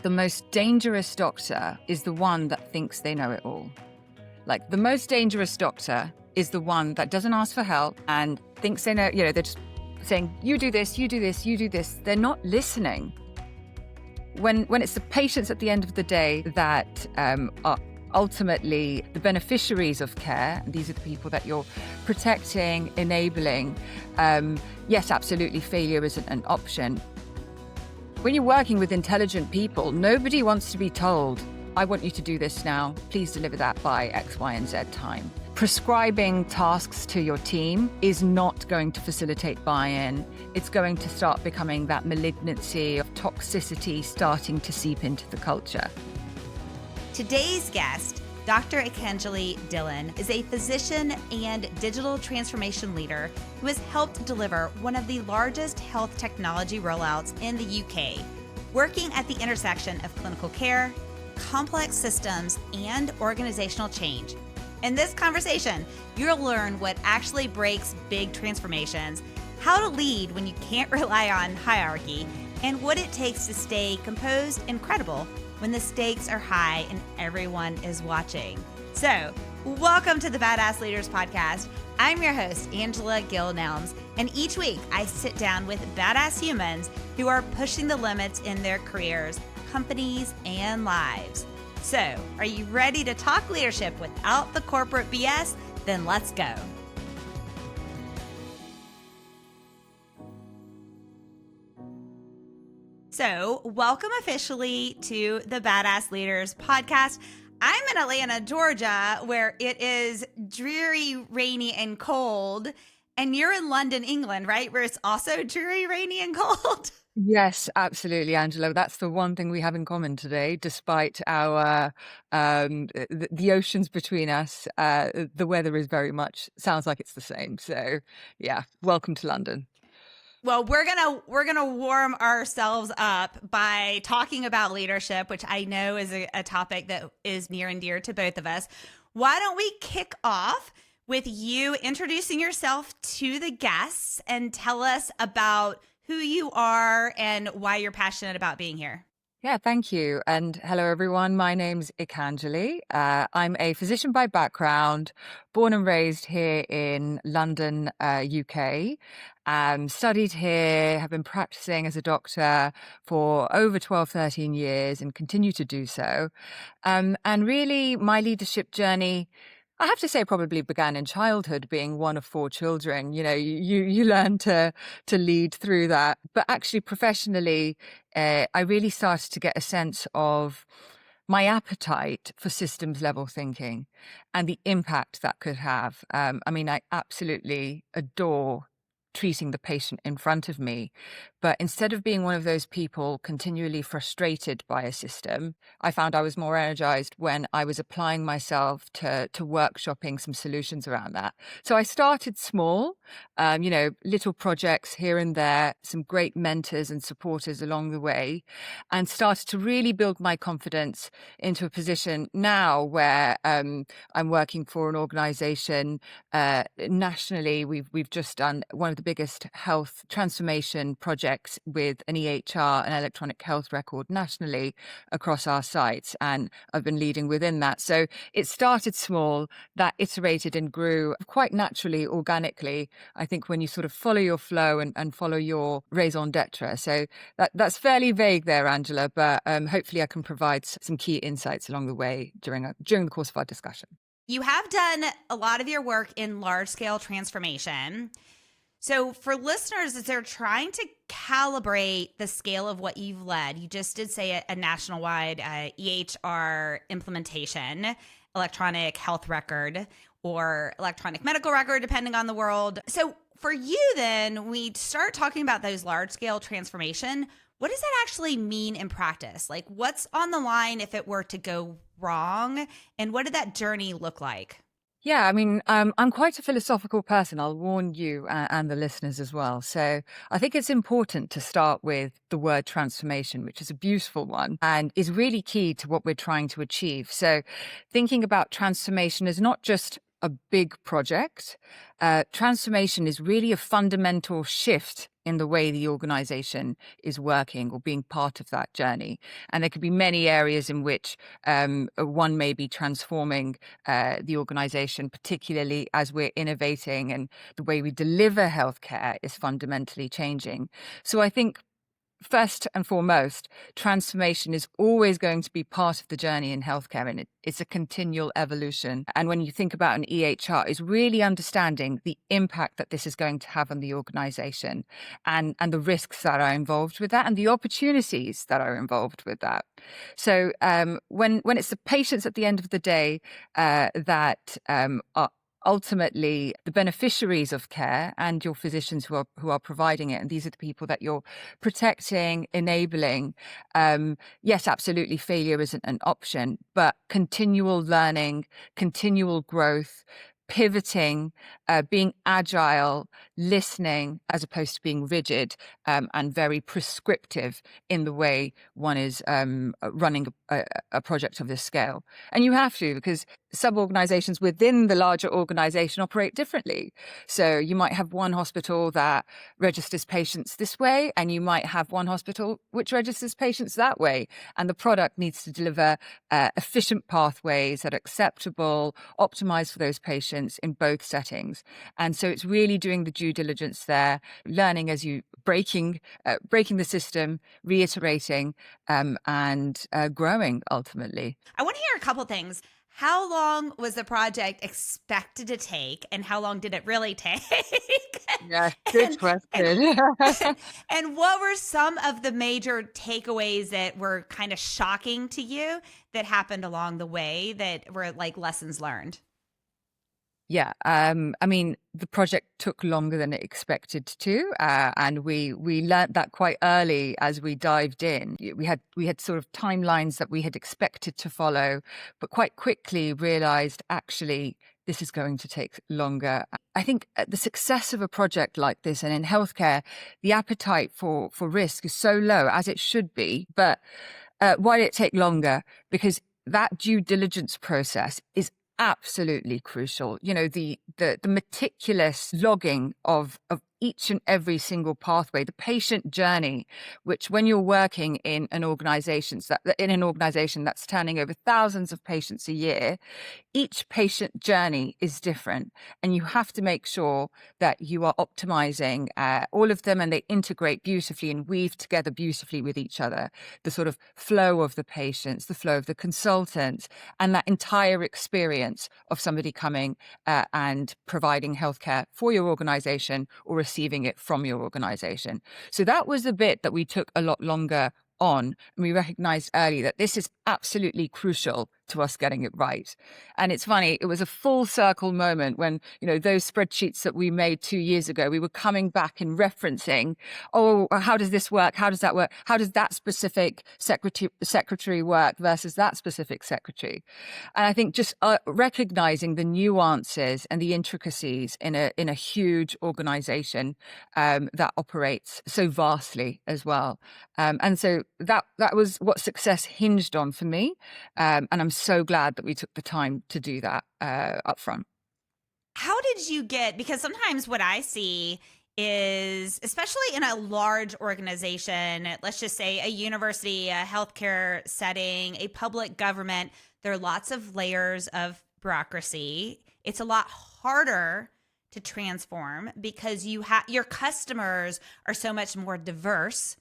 The most dangerous doctor is the one that thinks they know it all. Like, the most dangerous doctor is the one that doesn't ask for help and thinks they know, they're just saying, you do this, you do this, you do this. They're not listening. When it's the patients at the end of the day that are ultimately the beneficiaries of care, these are the people that you're protecting, enabling, yes, absolutely, failure isn't an option. When you're working with intelligent people, nobody wants to be told, I want you to do this now, please deliver that by X, Y, and Z time. Prescribing tasks to your team is not going to facilitate buy-in. It's going to start becoming that malignancy of toxicity starting to seep into the culture. Today's guest, Dr. Ekanjali Dhillon, is a physician and digital transformation leader who has helped deliver one of the largest health technology rollouts in the UK, working at the intersection of clinical care, complex systems, and organizational change. In this conversation, you'll learn what actually breaks big transformations, how to lead when you can't rely on hierarchy, and what it takes to stay composed and credible when the stakes are high and everyone is watching. So, welcome to the Badass Leaders Podcast. I'm your host, Angela Gill-Nelms, and each week I sit down with badass humans who are pushing the limits in their careers, companies, and lives. So, are you ready to talk leadership without the corporate BS? Then let's go. So, welcome officially to the Badass Leaders Podcast. I'm in Atlanta, Georgia, where it is dreary, rainy, and cold. And you're in London, England, right? Where it's also dreary, rainy, and cold. Yes, absolutely, Angela. That's the one thing we have in common today, despite our the oceans between us. The weather is very much sounds like it's the same. So, yeah, welcome to London. Well, we're gonna warm ourselves up by talking about leadership, which I know is a topic that is near and dear to both of us. Why don't we kick off with you introducing yourself to the guests and tell us about who you are and why you're passionate about being here? Yeah, thank you. And hello, everyone. My name's Ekanjali. I'm a physician by background, born and raised here in London, UK. Studied here, have been practicing as a doctor for over 12, 13 years and continue to do so. And really, my leadership journey, I have to say, probably began in childhood, being one of 4 children. You learn to lead through that. But actually, professionally, I really started to get a sense of my appetite for systems level thinking and the impact that could have. I absolutely adore treating the patient in front of me. But instead of being one of those people continually frustrated by a system, I found I was more energized when I was applying myself to workshopping some solutions around that. So I started small, little projects here and there, some great mentors and supporters along the way, and started to really build my confidence into a position now where I'm working for an organization nationally. We've just done one of the biggest health transformation projects with an EHR, an electronic health record nationally across our sites. And I've been leading within that. So it started small, that iterated and grew quite naturally, organically, I think, when you sort of follow your flow and follow your raison d'etre. So that's fairly vague there, Angela, but hopefully I can provide some key insights along the way during the course of our discussion. You have done a lot of your work in large-scale transformation. So for listeners, as they're trying to calibrate the scale of what you've led, you just did say a nationwide EHR implementation, electronic health record or electronic medical record, depending on the world. So for you then, we start talking about those large-scale transformation. What does that actually mean in practice? Like, what's on the line if it were to go wrong? And what did that journey look like? Yeah, I'm quite a philosophical person. I'll warn you and the listeners as well. So I think it's important to start with the word transformation, which is a beautiful one and is really key to what we're trying to achieve. So thinking about transformation is not just a big project. Transformation is really a fundamental shift in the way the organization is working or being part of that journey. And there could be many areas in which one may be transforming the organization, particularly as we're innovating and the way we deliver healthcare is fundamentally changing. So I think first and foremost, transformation is always going to be part of the journey in healthcare, and it's a continual evolution. And when you think about an EHR, it's really understanding the impact that this is going to have on the organization and the risks that are involved with that and the opportunities that are involved with that. So when it's the patients at the end of the day that are ultimately the beneficiaries of care and your physicians who are providing it, and these are the people that you're protecting, enabling, yes, absolutely, failure isn't an option, but continual learning, continual growth, pivoting, being agile, listening, as opposed to being rigid and very prescriptive in the way one is running a project of this scale. And you have to, because sub-organizations within the larger organization operate differently. So you might have one hospital that registers patients this way, and you might have one hospital which registers patients that way. And the product needs to deliver efficient pathways that are acceptable, optimized for those patients in both settings. And so it's really doing the due diligence there, learning as you breaking the system, reiterating, and growing ultimately. I want to hear a couple things. How long was the project expected to take, and how long did it really take? Yeah, good question. And what were some of the major takeaways that were kind of shocking to you that happened along the way that were like lessons learned? Yeah, I mean, the project took longer than it expected to, and we learnt that quite early as we dived in. We had sort of timelines that we had expected to follow, but quite quickly realized actually this is going to take longer. I think the success of a project like this, and in healthcare, the appetite for risk is so low, as it should be. But why did it take longer? Because that due diligence process is absolutely crucial. You know, the meticulous logging of each and every single pathway, the patient journey, which when you're working in an organization that's turning over thousands of patients a year, each patient journey is different, and you have to make sure that you are optimizing all of them, and they integrate beautifully and weave together beautifully with each other. The sort of flow of the patients, the flow of the consultants, and that entire experience of somebody coming and providing healthcare for your organization or receiving it from your organization. So that was the bit that we took a lot longer on, and we recognized early that this is absolutely crucial to us getting it right. And it's funny, it was a full circle moment when, you know, those spreadsheets that we made 2 years ago, we were coming back and referencing, oh, how does this work? How does that work? How does that specific secretary work versus that specific secretary? And I think just recognizing the nuances and the intricacies in a huge organization that operates so vastly as well. And so that was what success hinged on for me. And I'm so glad that we took the time to do that up front. How did you get, because sometimes what I see is, especially in a large organization, let's just say a university, a healthcare setting, a public government, there are lots of layers of bureaucracy. It's a lot harder to transform because your customers are so much more diverse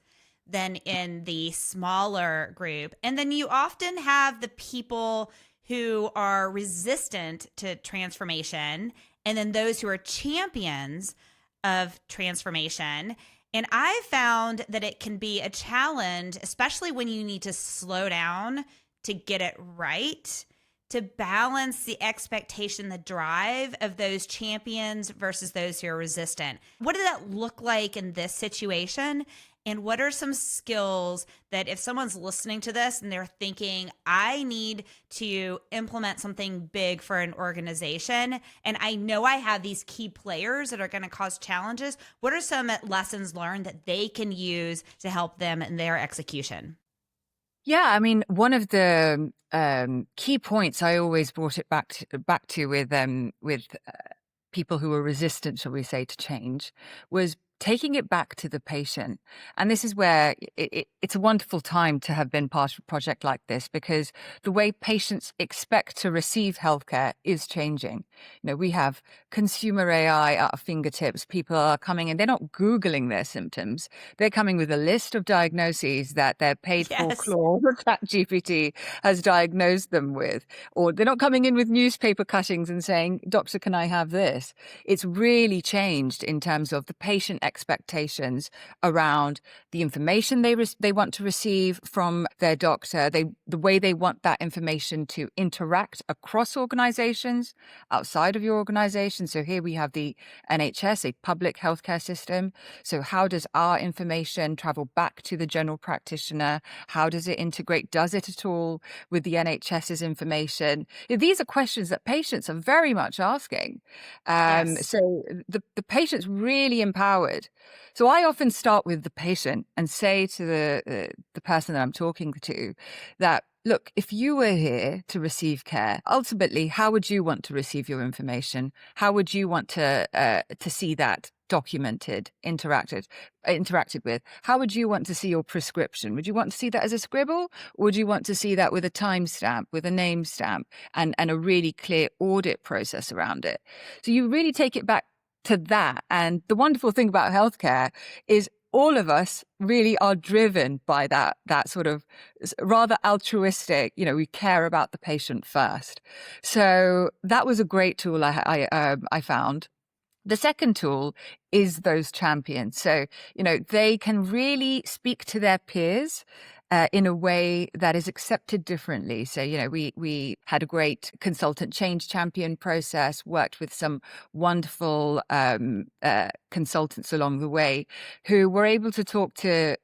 than in the smaller group. And then you often have the people who are resistant to transformation, and then those who are champions of transformation. And I found that it can be a challenge, especially when you need to slow down to get it right, to balance the expectation, the drive of those champions versus those who are resistant. What did that look like in this situation? And what are some skills that if someone's listening to this and they're thinking, I need to implement something big for an organization, and I know I have these key players that are going to cause challenges, what are some lessons learned that they can use to help them in their execution? Yeah, I mean, one of the key points I always brought it back to with people who were resistant, shall we say, to change, was taking it back to the patient. And this is where it's a wonderful time to have been part of a project like this, because the way patients expect to receive healthcare is changing. We have consumer AI at our fingertips. People are coming in, they're not Googling their symptoms. They're coming with a list of diagnoses that their paid for Yes. Claude or ChatGPT has diagnosed them with. Or they're not coming in with newspaper cuttings and saying, "Doctor, can I have this?" It's really changed in terms of the patient expectations around the information they want to receive from their doctor, the way they want that information to interact across organizations, outside of your organization. So here we have the NHS, a public healthcare system. So how does our information travel back to the general practitioner? How does it integrate? Does it at all with the NHS's information? These are questions that patients are very much asking. Yes. So the patient's really empowered. So I often start with the patient and say to the person that I'm talking to that, look, if you were here to receive care, ultimately, how would you want to receive your information? How would you want to see that documented, interacted with? How would you want to see your prescription? Would you want to see that as a scribble, or would you want to see that with a timestamp, with a name stamp, and a really clear audit process around it? So you really take it back to that. And the wonderful thing about healthcare is all of us really are driven by that sort of rather altruistic, we care about the patient first. So that was a great tool I found. The second tool is those champions. So, they can really speak to their peers in a way that is accepted differently. So, we had a great consultant change champion process, worked with some wonderful consultants along the way who were able to talk to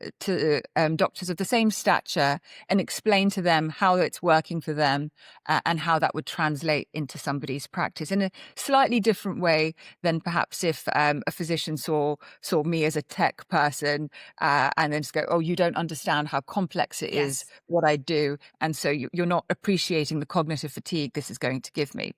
doctors of the same stature and explain to them how it's working for them and how that would translate into somebody's practice in a slightly different way than perhaps if a physician saw me as a tech person and then just go, "Oh, you don't understand how complex it is Yes. what I do. And so you're not appreciating the cognitive fatigue this is going to give me."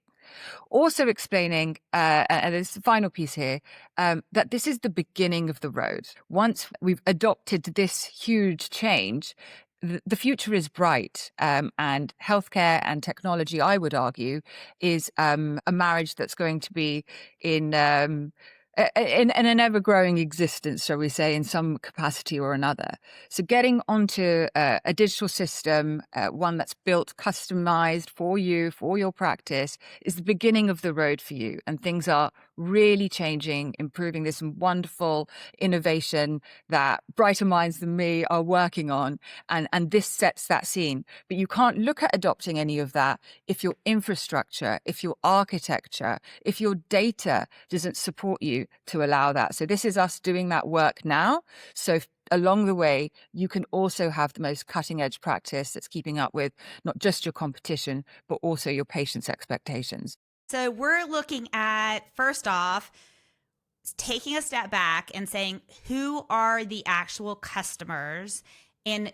Also explaining, and there's the final piece here, that this is the beginning of the road. Once we've adopted this huge change, the future is bright, and healthcare and technology, I would argue, is a marriage that's going to be in an ever-growing existence, shall we say, in some capacity or another. So getting onto a digital system, one that's built, customized for you, for your practice, is the beginning of the road for you. And things are really changing, improving. There's some wonderful innovation that brighter minds than me are working on. And this sets that scene. But you can't look at adopting any of that if your infrastructure, if your architecture, if your data doesn't support you to allow that. So this is us doing that work now. So along the way, you can also have the most cutting edge practice that's keeping up with not just your competition, but also your patients' expectations. So we're looking at, first off, taking a step back and saying, who are the actual customers, and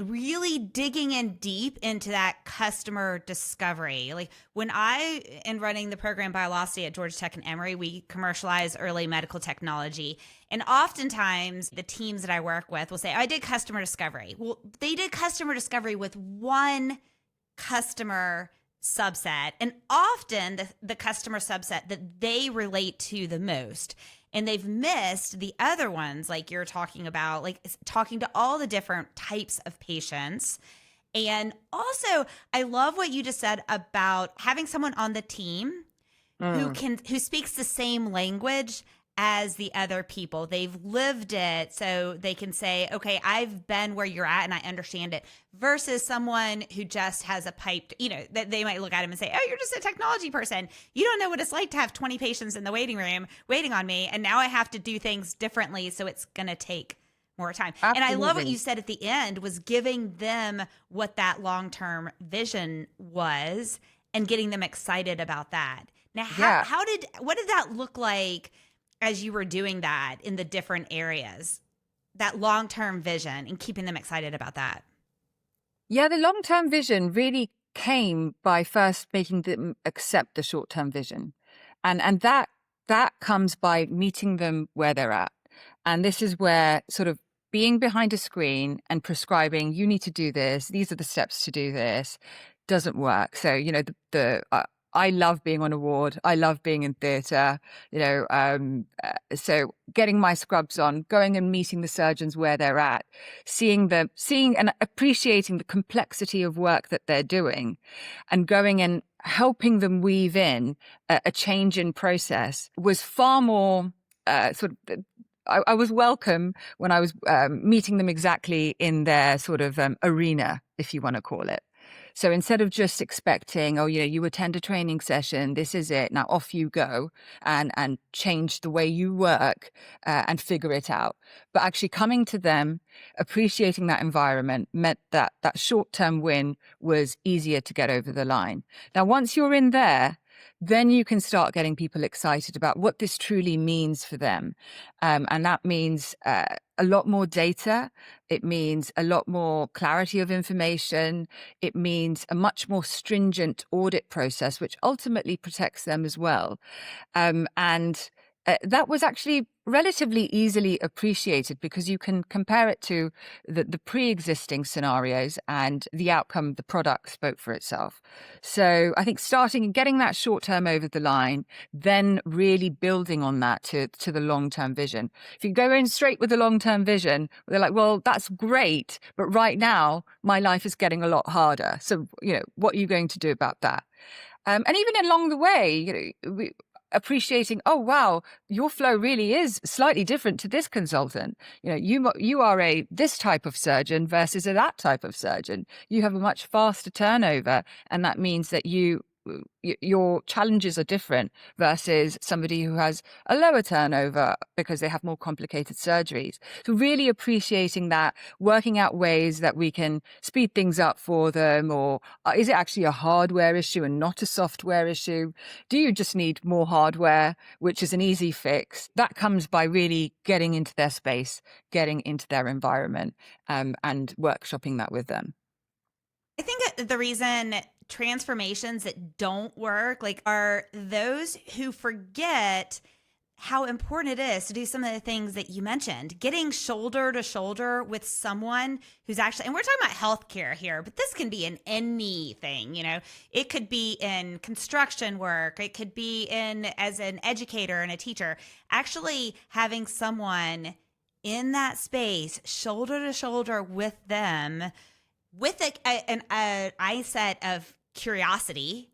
really digging in deep into that customer discovery. Like when I am running the program Biolosity at Georgia Tech and Emory, we commercialize early medical technology. And oftentimes the teams that I work with will say, "I did customer discovery." Well, they did customer discovery with one customer subset, and often the customer subset that they relate to the most. And they've missed the other ones, like you're talking about, like talking to all the different types of patients. And also, I love what you just said about having someone on the team who speaks the same language as the other people. They've lived it, so they can say, "Okay, I've been where you're at and I understand it," versus someone who just has a piped, that they might look at him and say, "Oh, you're just a technology person. You don't know what it's like to have 20 patients in the waiting room waiting on me, and now I have to do things differently, so it's going to take more time." Absolutely. And I love what you said at the end, was giving them what that long-term vision was and getting them excited about that. Now, what did that look like as you were doing that in the different areas, that long-term vision and keeping them excited about that? Yeah, the long-term vision really came by first making them accept the short-term vision. And that comes by meeting them where they're at. And this is where sort of being behind a screen and prescribing, you need to do this, these are the steps to do this, doesn't work. So, I love being on a ward. I love being in theatre, so getting my scrubs on, going and meeting the surgeons where they're at, seeing and appreciating the complexity of work that they're doing, and going and helping them weave in a change in process was far more I was welcome when I was meeting them exactly in their sort of arena, if you want to call it. So instead of just expecting, you attend a training session, this is it, now off you go and change the way you work and figure it out. But actually coming to them, appreciating that environment meant that that short-term win was easier to get over the line. Now, once you're in there, then you can start getting people excited about what this truly means for them. And that means a lot more data. It means a lot more clarity of information. It means a much more stringent audit process, which ultimately protects them as well. And that was actually relatively easily appreciated because you can compare it to the pre-existing scenarios and the outcome, the product spoke for itself. So I think starting and getting that short term over the line, then really building on that to the long-term vision. If you go in straight with the long-term vision, they're like, well, that's great, but right now my life is getting a lot harder. So, what are you going to do about that? And even along the way, appreciating, oh, wow, your flow really is slightly different to this consultant. You are this type of surgeon versus that type of surgeon. You have a much faster turnover, and that means that your challenges are different versus somebody who has a lower turnover because they have more complicated surgeries. So really appreciating that, working out ways that we can speed things up for them, or is it actually a hardware issue and not a software issue? Do you just need more hardware, which is an easy fix? That comes by really getting into their space, getting into their environment, and workshopping that with them. I think that the reason transformations that don't work are those who forget how important it is to do some of the things that you mentioned, getting shoulder to shoulder with someone who's actually, and we're talking about healthcare here, but this can be in anything, it could be in construction work. It could be as an educator and a teacher, actually having someone in that space, shoulder to shoulder with them, with an eye-set of curiosity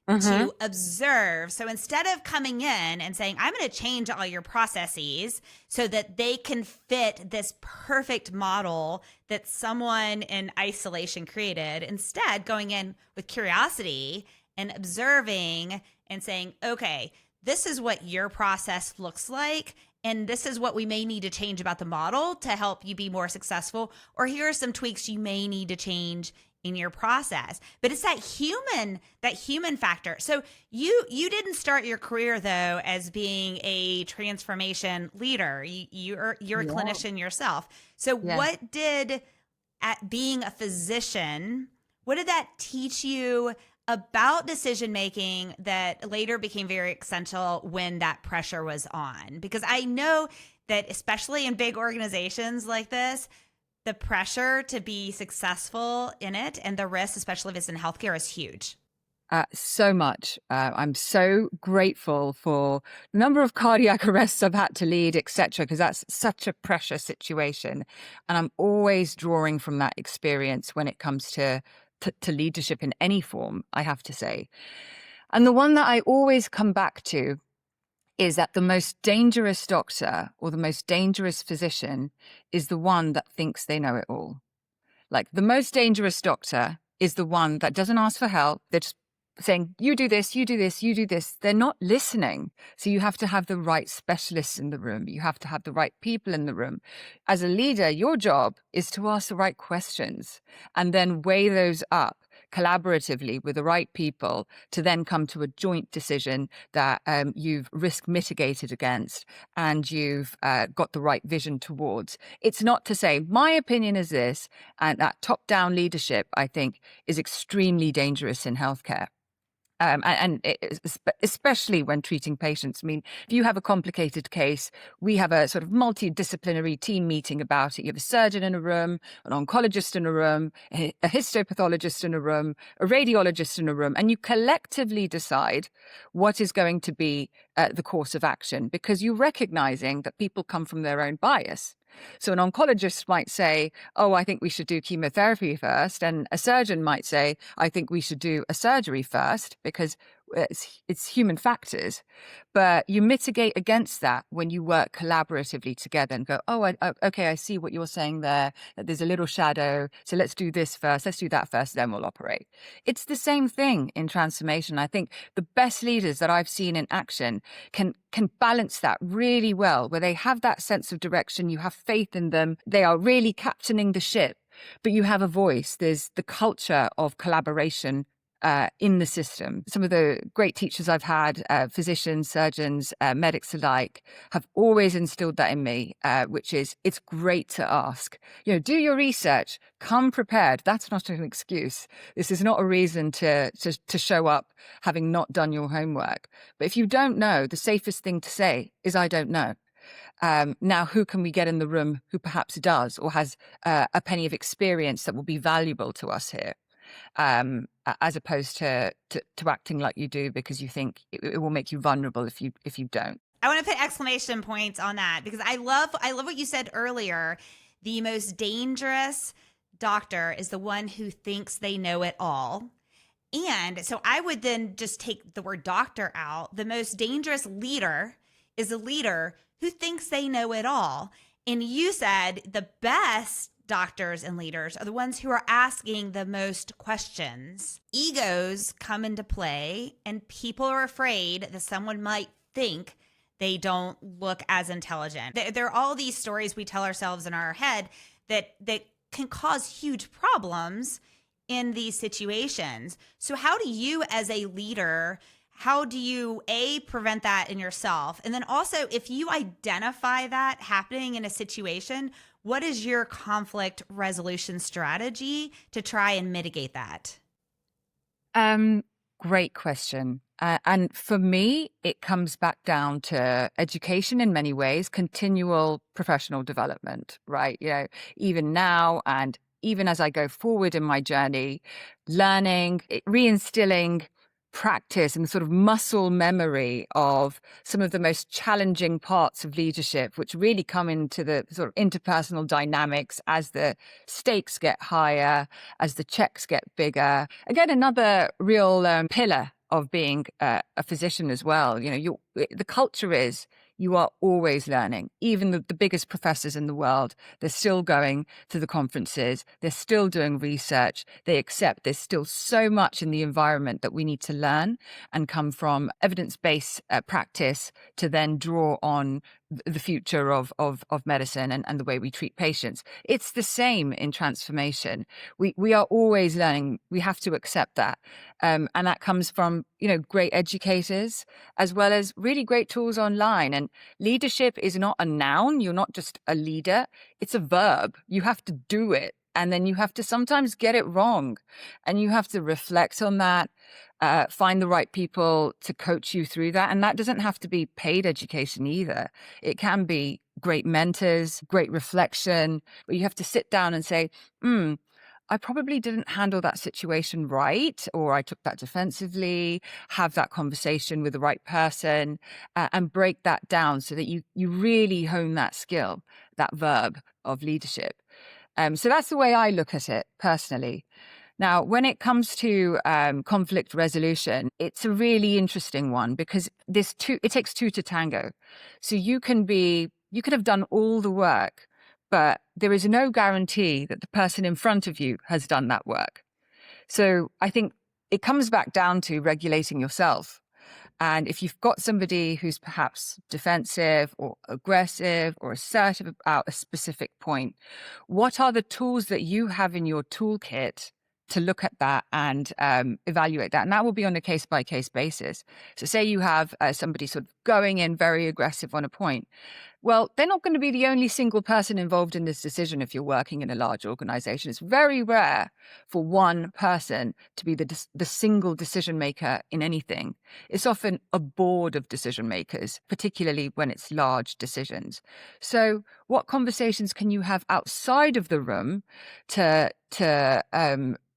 to observe. So instead of coming in and saying, I'm going to change all your processes so that they can fit this perfect model that someone in isolation created, instead going in with curiosity and observing and saying, okay, this is what your process looks like. And this is what we may need to change about the model to help you be more successful. Or here are some tweaks you may need to change in your process. But it's that human factor. So you didn't start your career though as being a transformation leader. You're a clinician yourself. So what did, at being a physician, what did that teach you about decision making that later became very essential when that pressure was on? Because I know that especially in big organizations like this, the pressure to be successful in it and the risk, especially if it's in healthcare, is huge. So much. I'm so grateful for the number of cardiac arrests I've had to lead, etc., because that's such a pressure situation. And I'm always drawing from that experience when it comes to leadership in any form, I have to say. And the one that I always come back to is that the most dangerous doctor or the most dangerous physician is the one that thinks they know it all. Like, the most dangerous doctor is the one that doesn't ask for help. They're just saying, you do this, you do this, you do this. They're not listening. So you have to have the right specialists in the room. You have to have the right people in the room. As a leader, your job is to ask the right questions and then weigh those up collaboratively with the right people to then come to a joint decision that you've risk mitigated against and you've got the right vision towards. It's not to say, my opinion is this, and that top-down leadership, I think, is extremely dangerous in healthcare. Especially when treating patients. I mean, if you have a complicated case, we have a sort of multidisciplinary team meeting about it. You have a surgeon in a room, an oncologist in a room, a histopathologist in a room, a radiologist in a room, and you collectively decide what is going to be the course of action, because you're recognizing that people come from their own bias. So an oncologist might say, oh, I think we should do chemotherapy first. And a surgeon might say, I think we should do a surgery first, because it's human factors. But you mitigate against that when you work collaboratively together and go, oh, okay, I see what you're saying there, that there's a little shadow. So let's do this first. Let's do that first, then we'll operate. It's the same thing in transformation. I think the best leaders that I've seen in action can balance that really well, where they have that sense of direction. You have faith in them. They are really captaining the ship, but you have a voice. There's the culture of collaboration in the system. Some of the great teachers I've had, physicians, surgeons, medics alike, have always instilled that in me, which is, it's great to ask. Do your research, come prepared. That's not an excuse. This is not a reason to show up having not done your homework. But if you don't know, the safest thing to say is, I don't know. Now, who can we get in the room who perhaps does, or has a penny of experience that will be valuable to us here? As opposed to acting like you do because you think it will make you vulnerable if you don't. I want to put exclamation points on that, because I love what you said earlier. The most dangerous doctor is the one who thinks they know it all. And so I would then just take the word doctor out. The most dangerous leader is a leader who thinks they know it all. And you said the best doctors and leaders are the ones who are asking the most questions. Egos come into play, and people are afraid that someone might think they don't look as intelligent. There are all these stories we tell ourselves in our head that can cause huge problems in these situations. So how do you, as a leader, how do you, prevent that in yourself? And then also, if you identify that happening in a situation, what is your conflict resolution strategy to try and mitigate that? Great question. And for me, it comes back down to education in many ways, continual professional development, right? Even now and even as I go forward in my journey, learning, reinstilling practice and sort of muscle memory of some of the most challenging parts of leadership, which really come into the sort of interpersonal dynamics as the stakes get higher, as the checks get bigger. Again, another real pillar of being a physician as well. The culture is, you are always learning. Even the biggest professors in the world, they're still going to the conferences. They're still doing research. They accept there's still so much in the environment that we need to learn and come from evidence-based practice to then draw on the future of medicine and the way we treat patients. It's the same in transformation. We are always learning. We have to accept that. And that comes from, great educators, as well as really great tools online. And leadership is not a noun. You're not just a leader. It's a verb. You have to do it. And then you have to sometimes get it wrong. And you have to reflect on that, find the right people to coach you through that. And that doesn't have to be paid education either. It can be great mentors, great reflection, where you have to sit down and say, I probably didn't handle that situation right, or I took that defensively, have that conversation with the right person, and break that down so that you really hone that skill, that verb of leadership. So that's the way I look at it personally. Now, when it comes to conflict resolution, it's a really interesting one, because it takes two to tango. So you could have done all the work, but there is no guarantee that the person in front of you has done that work. So I think it comes back down to regulating yourself. And if you've got somebody who's perhaps defensive or aggressive or assertive about a specific point, what are the tools that you have in your toolkit to look at that and evaluate that? And that will be on a case-by-case basis. So say you have somebody sort of going in very aggressive on a point. Well, they're not going to be the only single person involved in this decision if you're working in a large organization. It's very rare for one person to be the single decision maker in anything. It's often a board of decision makers, particularly when it's large decisions. So what conversations can you have outside of the room to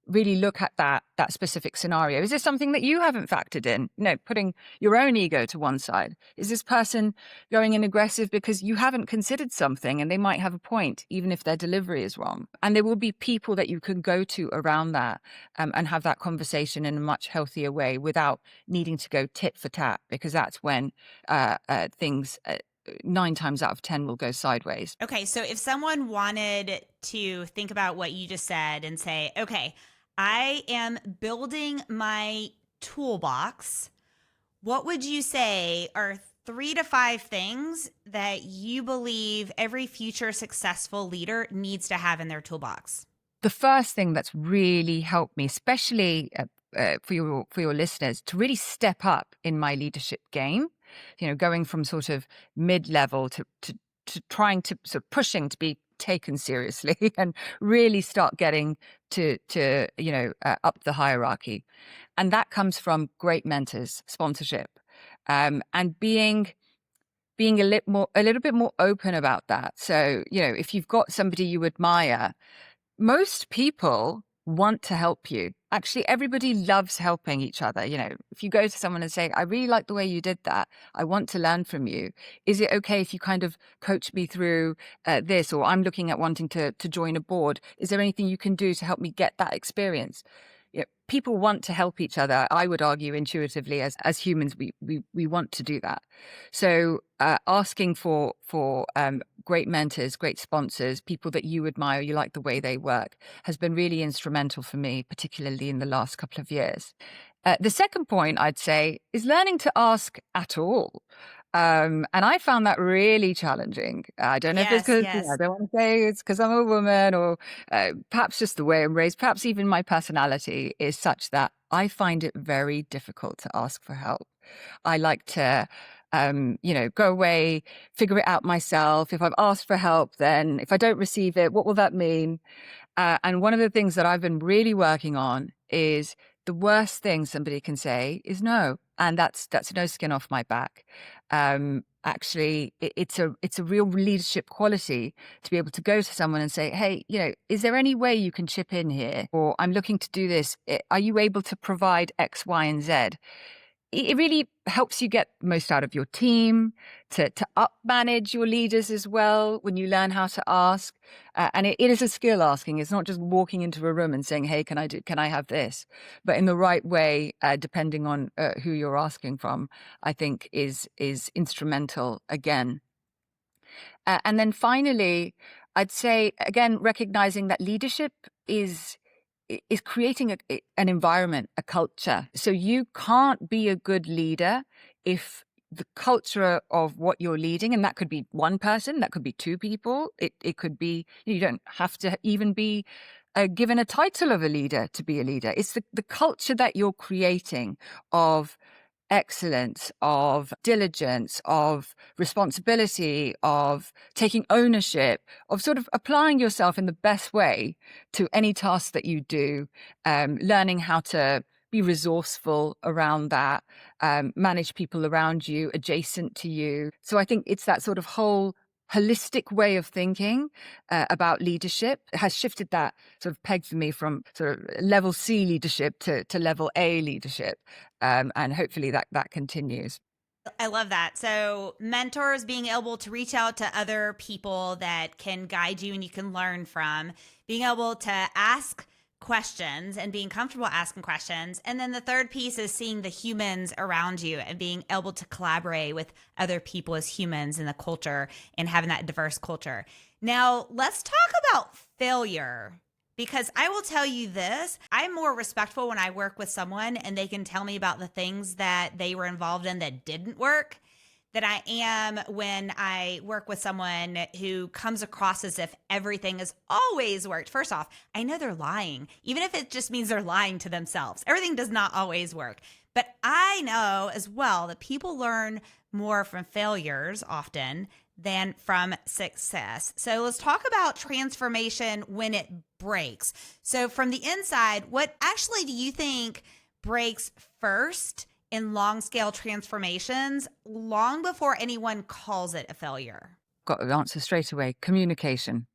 really look at that specific scenario? Is this something that you haven't factored in? Putting your own ego to one side. Is this person going in aggressive because you haven't considered something and they might have a point, even if their delivery is wrong? And there will be people that you can go to around that and have that conversation in a much healthier way without needing to go tit for tat, because that's when things 9 times out of 10 will go sideways. Okay, so if someone wanted to think about what you just said and say, okay, I am building my toolbox, what would you say are 3 to 5 things that you believe every future successful leader needs to have in their toolbox? The first thing that's really helped me, especially for your listeners, to really step up in my leadership game, going from sort of mid-level to trying to sort of pushing to be taken seriously and really start getting to up the hierarchy. And that comes from great mentors, sponsorship, and being a little bit more open about that. So, if you've got somebody you admire, most people want to help you. Actually, everybody loves helping each other. If you go to someone and say, I really like the way you did that, I want to learn from you. Is it okay if you kind of coach me through this? Or I'm looking at wanting to join a board. Is there anything you can do to help me get that experience? People want to help each other. I would argue intuitively as humans, we want to do that. So asking for great mentors, great sponsors, people that you admire, you like the way they work, has been really instrumental for me, particularly in the last couple of years. The second point I'd say is learning to ask at all. And I found that really challenging. I don't know if it's because I don't want to say it's because I'm a woman, or perhaps just the way I'm raised, perhaps even my personality is such that I find it very difficult to ask for help. I like to, go away, figure it out myself. If I've asked for help, then if I don't receive it, what will that mean? And one of the things that I've been really working on is the worst thing somebody can say is no. And that's no skin off my back. Actually, it's a real leadership quality to be able to go to someone and say, hey, is there any way you can chip in here? Or I'm looking to do this. Are you able to provide X, Y, and Z? It really helps you get most out of your team, to up manage your leaders as well when you learn how to ask. And it is a skill asking. It's not just walking into a room and saying, hey, can I have this? But in the right way, depending on who you're asking from, I think is instrumental again. And then finally, I'd say, again, recognizing that leadership is creating an environment, a culture. So you can't be a good leader if the culture of what you're leading, and that could be one person, that could be 2 people. It could be, you don't have to even be given a title of a leader to be a leader. It's the culture that you're creating of excellence, of diligence, of responsibility, of taking ownership, of sort of applying yourself in the best way to any task that you do, learning how to be resourceful around that, manage people around you, adjacent to you. So I think it's that sort of whole holistic way of thinking about leadership has shifted that sort of peg for me from sort of level C leadership to level A leadership. And hopefully that continues. I love that. So mentors, being able to reach out to other people that can guide you and you can learn from, being able to ask questions and being comfortable asking questions. And then the third piece is seeing the humans around you and being able to collaborate with other people as humans in the culture and having that diverse culture. Now, let's talk about failure, because I will tell you this, I'm more respectful when I work with someone and they can tell me about the things that they were involved in that didn't work than I am when I work with someone who comes across as if everything has always worked. First off, I know they're lying, even if it just means they're lying to themselves. Everything does not always work. But I know as well that people learn more from failures often than from success. So let's talk about transformation when it breaks. So from the inside, what actually do you think breaks first in long scale transformations long before anyone calls it a failure? Got the answer straight away. Communication,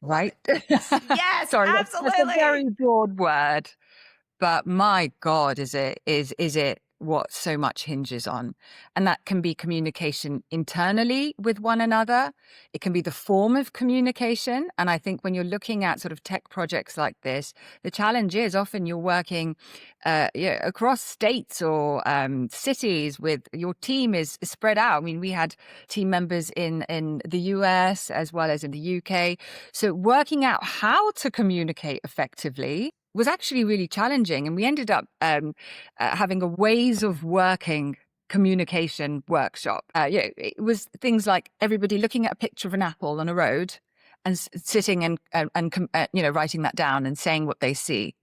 right? Yes, Sorry, that's a absolutely. very broad word, but my God, is it what so much hinges on? And that can be communication internally with one another. It can be the form of communication. And I think when you're looking at sort of tech projects like this, the challenge is often you're working across states or cities with your team is spread out. I mean, we had team members in the US as well as in the UK. So working out how to communicate effectively was actually really challenging. And we ended up having a ways of working communication workshop. It was things like everybody looking at a picture of an apple on a road and sitting and writing that down and saying what they see.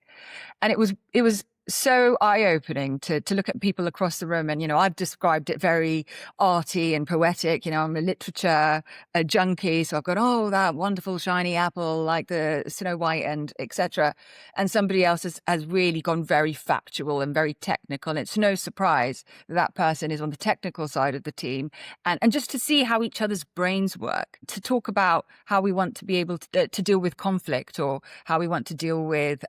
And it was so eye-opening to look at people across the room. And, I've described it very arty and poetic. I'm a literature junkie. So I've got, oh, that wonderful shiny apple, like the Snow White and etc. And somebody else has really gone very factual and very technical. And it's no surprise that person is on the technical side of the team. And just to see how each other's brains work, to talk about how we want to be able to deal with conflict, or how we want to deal with,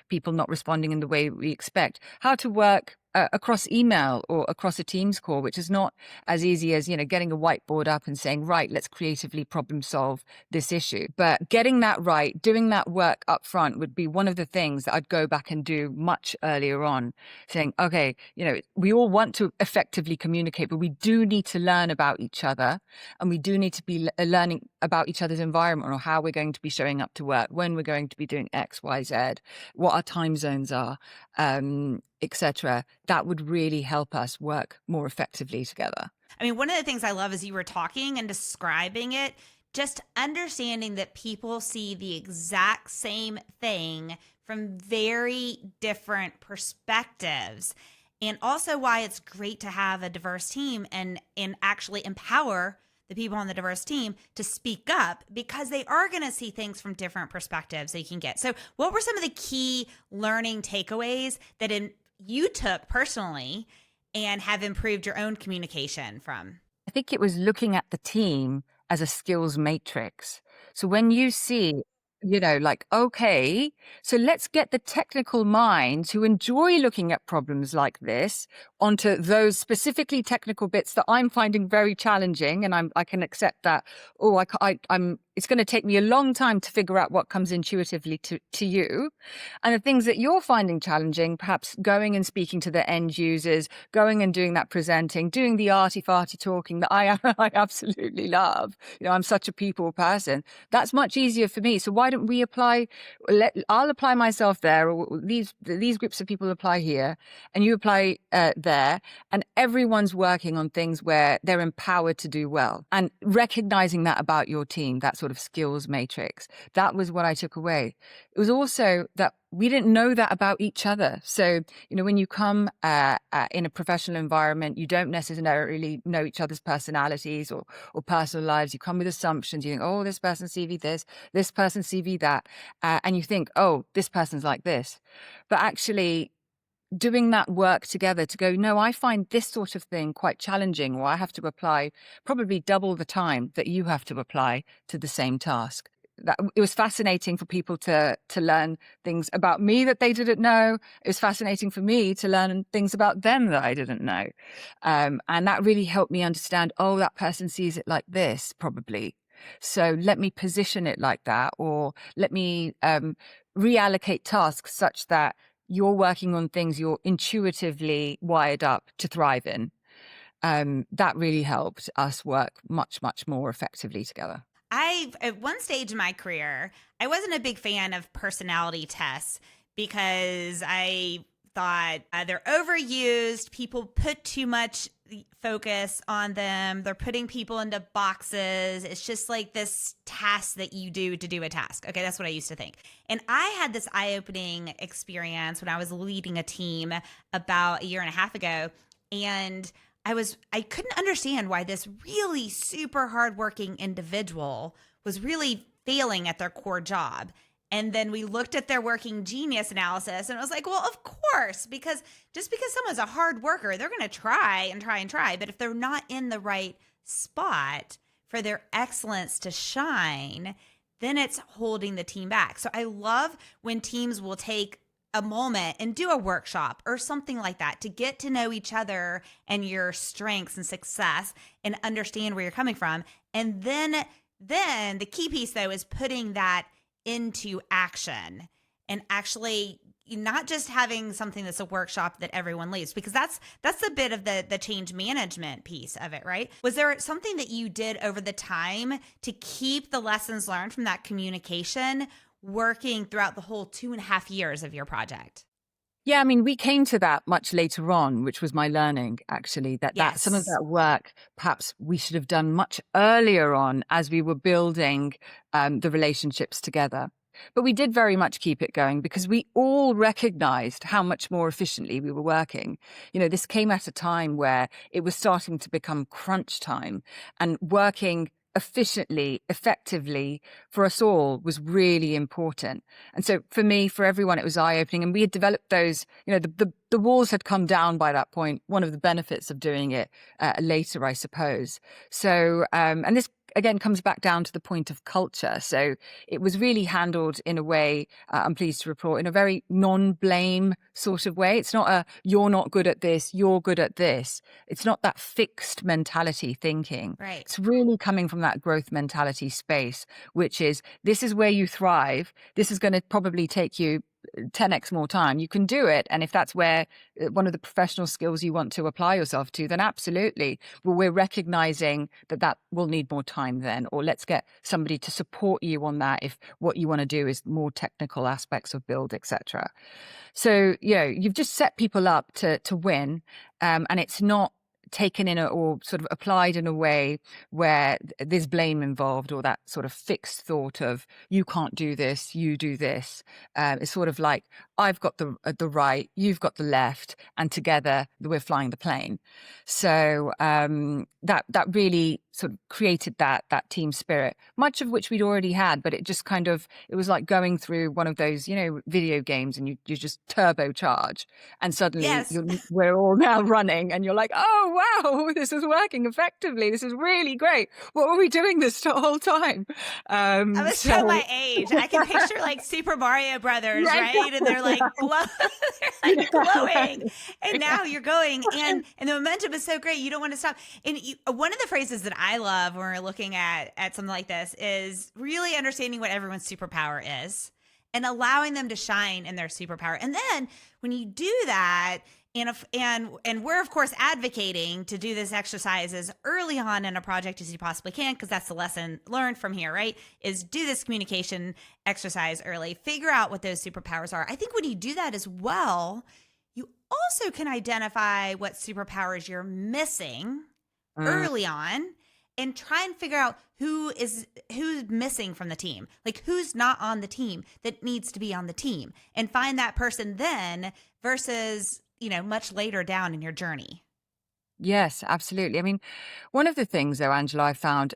people not responding in the way we expect, how to work across email or across a Teams call, which is not as easy as, getting a whiteboard up and saying, right, let's creatively problem solve this issue. But getting that right, doing that work up front would be one of the things that I'd go back and do much earlier on, saying, okay, we all want to effectively communicate, but we do need to learn about each other, and we do need to be learning about each other's environment, or how we're going to be showing up to work, when we're going to be doing X, Y, Z, what our time zones are, etc. That would really help us work more effectively together. I mean, one of the things I love as you were talking and describing it, just understanding that people see the exact same thing from very different perspectives. And also why it's great to have a diverse team and actually empower the people on the diverse team to speak up, because they are going to see things from different perspectives that you can get. So what were some of the key learning takeaways that you took personally and have improved your own communication from? I think it was looking at the team as a skills matrix. So when you see, okay, so let's get the technical minds who enjoy looking at problems like this onto those specifically technical bits that I'm finding very challenging, and I can accept that. Oh, it's going to take me a long time to figure out what comes intuitively to you. And the things that you're finding challenging, perhaps going and speaking to the end users, going and doing that presenting, doing the arty-farty talking that I absolutely love. I'm such a people person. That's much easier for me. So why don't we I'll apply myself there, or these groups of people apply here, and you apply there, and everyone's working on things where they're empowered to do well. And recognizing that about your team, that sort of skills matrix, that was what I took away. It was also that we didn't know that about each other. So, when you come in a professional environment, you don't necessarily know each other's personalities or personal lives. You come with assumptions. You think, oh, this person CV this person CV that. And you think, oh, this person's like this. But actually, doing that work together to go, no, I find this sort of thing quite challenging, or I have to apply probably double the time that you have to apply to the same task. It was fascinating for people to learn things about me that they didn't know. It was fascinating for me to learn things about them that I didn't know. And that really helped me understand, oh, that person sees it like this, probably. So let me position it like that, or let me reallocate tasks such that you're working on things you're intuitively wired up to thrive in. That really helped us work much, much more effectively together. At one stage in my career, I wasn't a big fan of personality tests, because I thought they're overused. People put too much focus on them. They're putting people into boxes. It's just like this task that you do to do a task. Okay, that's what I used to think. And I had this eye-opening experience when I was leading a team about a year and a half ago. And I couldn't understand why this really super hardworking individual was really failing at their core job. And then we looked at their working genius analysis and it was like, well, of course, because just because someone's a hard worker, they're going to try and try and try. But if they're not in the right spot for their excellence to shine, then it's holding the team back. So I love when teams will take a moment and do a workshop or something like that to get to know each other and your strengths and success and understand where you're coming from. And then the key piece, though, is putting that into action and actually not just having something that's a workshop that everyone leaves, because that's a bit of the change management piece of it, right? Was there something that you did over the time to keep the lessons learned from that communication working throughout the whole 2.5 years of your project? Yeah, I mean, we came to that much later on, which was my learning, actually, that some of that work, perhaps we should have done much earlier on as we were building the relationships together. But we did very much keep it going because we all recognized how much more efficiently we were working. You know, this came at a time where it was starting to become crunch time, and working efficiently, effectively for us all was really important. And so for me, for everyone, it was eye-opening. And we had developed those, you know, the walls had come down by that point. One of the benefits of doing it later, I suppose. So, and this again comes back down to the point of culture. So it was really handled in a way, I'm pleased to report, in a very non-blame sort of way. It's not a, you're not good at this, you're good at this. It's not that fixed mentality thinking. Right. It's really coming from that growth mentality space, which is, this is where you thrive. This is going to probably take you 10x more time. You can do it. And if that's where one of the professional skills you want to apply yourself to, then absolutely. Well, we're recognizing that will need more time then, or let's get somebody to support you on that if what you want to do is more technical aspects of build, etc. So, you know, you've just set people up to win, and it's not taken in or sort of applied in a way where there's blame involved or that sort of fixed thought of you can't do this, you do this. It's sort of like I've got the right, you've got the left, and together we're flying the plane. So that really sort of created that team spirit, much of which we'd already had, but it just kind of, it was like going through one of those, you know, video games, and you just turbocharge, and suddenly Yes. we're all now running, and you're like, oh wow, this is working effectively. This is really great. What were we doing this whole time? I was showing my age. I can picture like Super Mario Brothers, right? And they're like, they're like glowing. And now you're going, and the momentum is so great. You don't want to stop. And one of the phrases that I love when we're looking at something like this is really understanding what everyone's superpower is and allowing them to shine in their superpower. And then when you do that, and we're of course advocating to do this exercise as early on in a project as you possibly can, because that's the lesson learned from here, right? Is do this communication exercise early, figure out what those superpowers are. I think when you do that as well, you also can identify what superpowers you're missing early on, and try and figure out who's missing from the team, like who's not on the team that needs to be on the team, and find that person then versus, you know, much later down in your journey. Yes, absolutely. I mean, one of the things, though, Angela, I found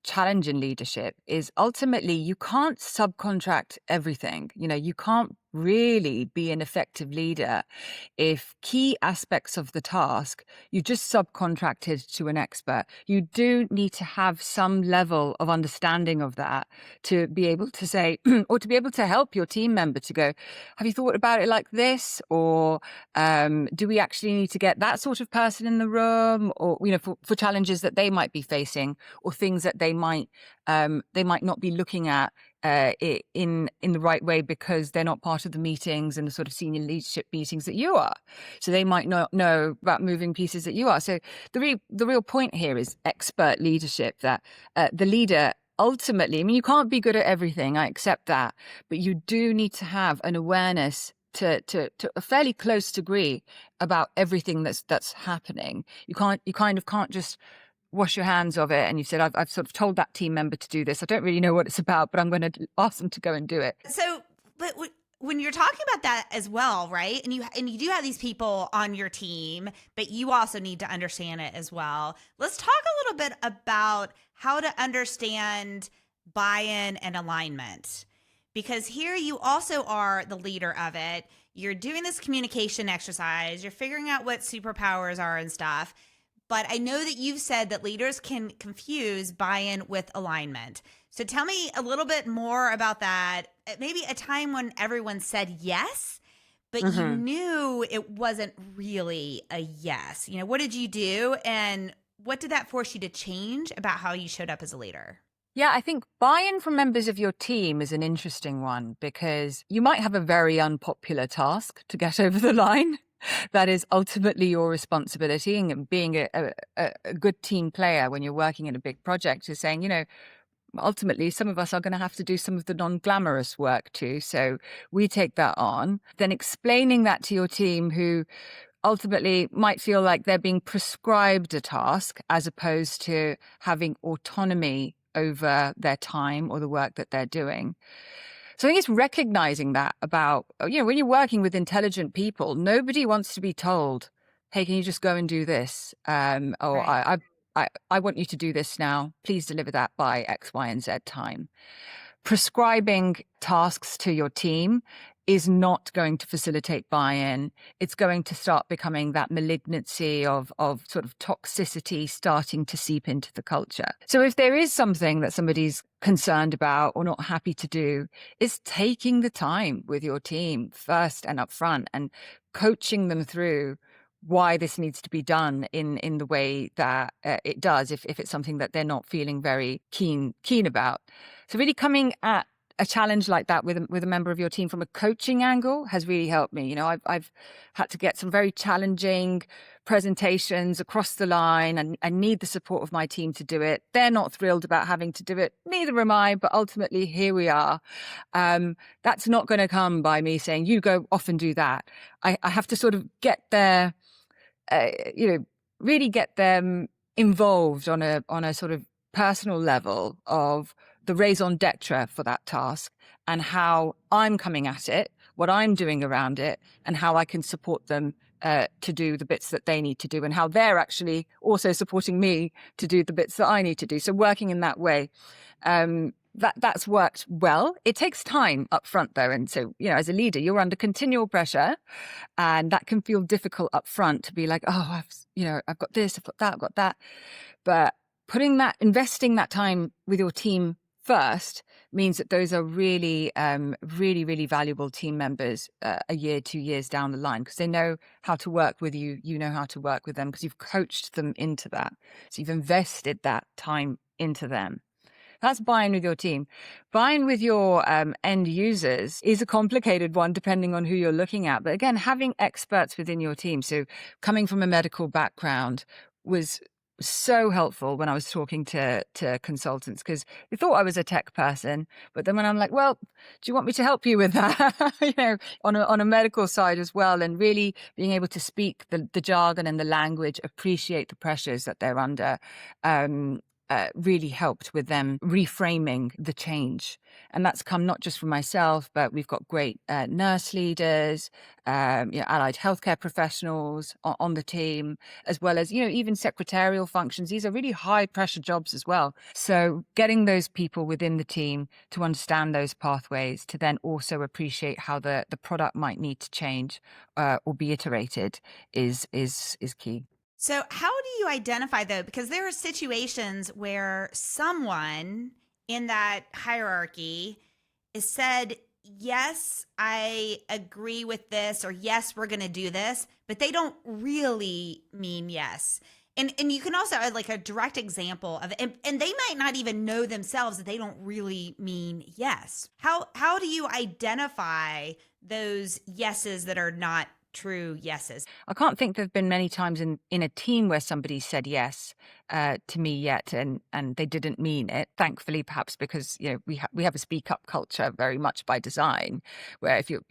challenge in leadership is ultimately you can't subcontract everything. You know, you can't really be an effective leader if key aspects of the task you just subcontracted to an expert. You do need to have some level of understanding of that to be able to say, or to be able to help your team member to go, have you thought about it like this? Or do we actually need to get that sort of person in the room? Or, you know, for challenges that they might be facing, or things that they might not be looking at in the right way because they're not part of the meetings and the sort of senior leadership meetings that you are. So they might not know about moving pieces that you are. So the real point here is expert leadership, that the leader ultimately, I mean, you can't be good at everything, I accept that, but you do need to have an awareness to a fairly close degree about everything that's happening. You kind of can't just wash your hands of it. And you said, I've sort of told that team member to do this. I don't really know what it's about, but I'm going to ask them to go and do it. So, but when you're talking about that as well, right? And you do have these people on your team, but you also need to understand it as well. Let's talk a little bit about how to understand buy-in and alignment, because here you also are the leader of it. You're doing this communication exercise. You're figuring out what superpowers are and stuff. But I know that you've said that leaders can confuse buy-in with alignment. So tell me a little bit more about that. Maybe a time when everyone said yes, but you knew it wasn't really a yes. You know, what did you do? And what did that force you to change about how you showed up as a leader? Yeah, I think buy-in from members of your team is an interesting one, because you might have a very unpopular task to get over the line. That is ultimately your responsibility. And being a good team player when you're working in a big project is saying, you know, ultimately some of us are going to have to do some of the non-glamorous work too. So we take that on. Then explaining that to your team, who ultimately might feel like they're being prescribed a task as opposed to having autonomy over their time or the work that they're doing. So I think it's recognizing that about, you know, when you're working with intelligent people, nobody wants to be told, hey, can you just go and do this? Or Right. I want you to do this now. Please deliver that by X, Y, and Z time. Prescribing tasks to your team is not going to facilitate buy-in. It's going to start becoming that malignancy of sort of toxicity starting to seep into the culture. So if there is something that somebody's concerned about or not happy to do, is taking the time with your team first and up front and coaching them through why this needs to be done in the way that it does, if it's something that they're not feeling very keen about. So really coming at a challenge like that with a member of your team from a coaching angle has really helped me. You know, I've had to get some very challenging presentations across the line, and I need the support of my team to do it. They're not thrilled about having to do it. Neither am I, but ultimately here we are. That's not going to come by me saying, you go off and do that. I have to sort of get there, really get them involved on a sort of personal level of the raison d'etre for that task and how I'm coming at it, what I'm doing around it, and how I can support them to do the bits that they need to do, and how they're actually also supporting me to do the bits that I need to do. So working in that way, that's worked well. It takes time up front though. And so, you know, as a leader, you're under continual pressure, and that can feel difficult up front to be like, oh, I've got this, I've got that, I've got that. But investing that time with your team first means that those are really, really valuable team members a year, 2 years down the line, because they know how to work with you. You know how to work with them because you've coached them into that. So you've invested that time into them. That's buy-in with your team. Buy-in with your end users is a complicated one depending on who you're looking at. But again, having experts within your team. So coming from a medical background was so helpful when I was talking to consultants, because they thought I was a tech person. But then when I'm like, well, do you want me to help you with that? You know, on a medical side as well, and really being able to speak the jargon and the language, appreciate the pressures that they're under, really helped with them reframing the change. And that's come not just from myself, but we've got great nurse leaders, allied healthcare professionals on the team, as well as, even secretarial functions. These are really high pressure jobs as well. So getting those people within the team to understand those pathways, to then also appreciate how the product might need to change or be iterated is key. So how do you identify though? Because there are situations where someone in that hierarchy is said, yes, I agree with this, or yes, we're going to do this, but they don't really mean yes. And you can also add like a direct example of it, and they might not even know themselves that they don't really mean yes. How do you identify those yeses that are not true yeses? I can't think there have been many times in a team where somebody said yes to me yet, and they didn't mean it. Thankfully, perhaps because we have a speak up culture very much by design, where if you're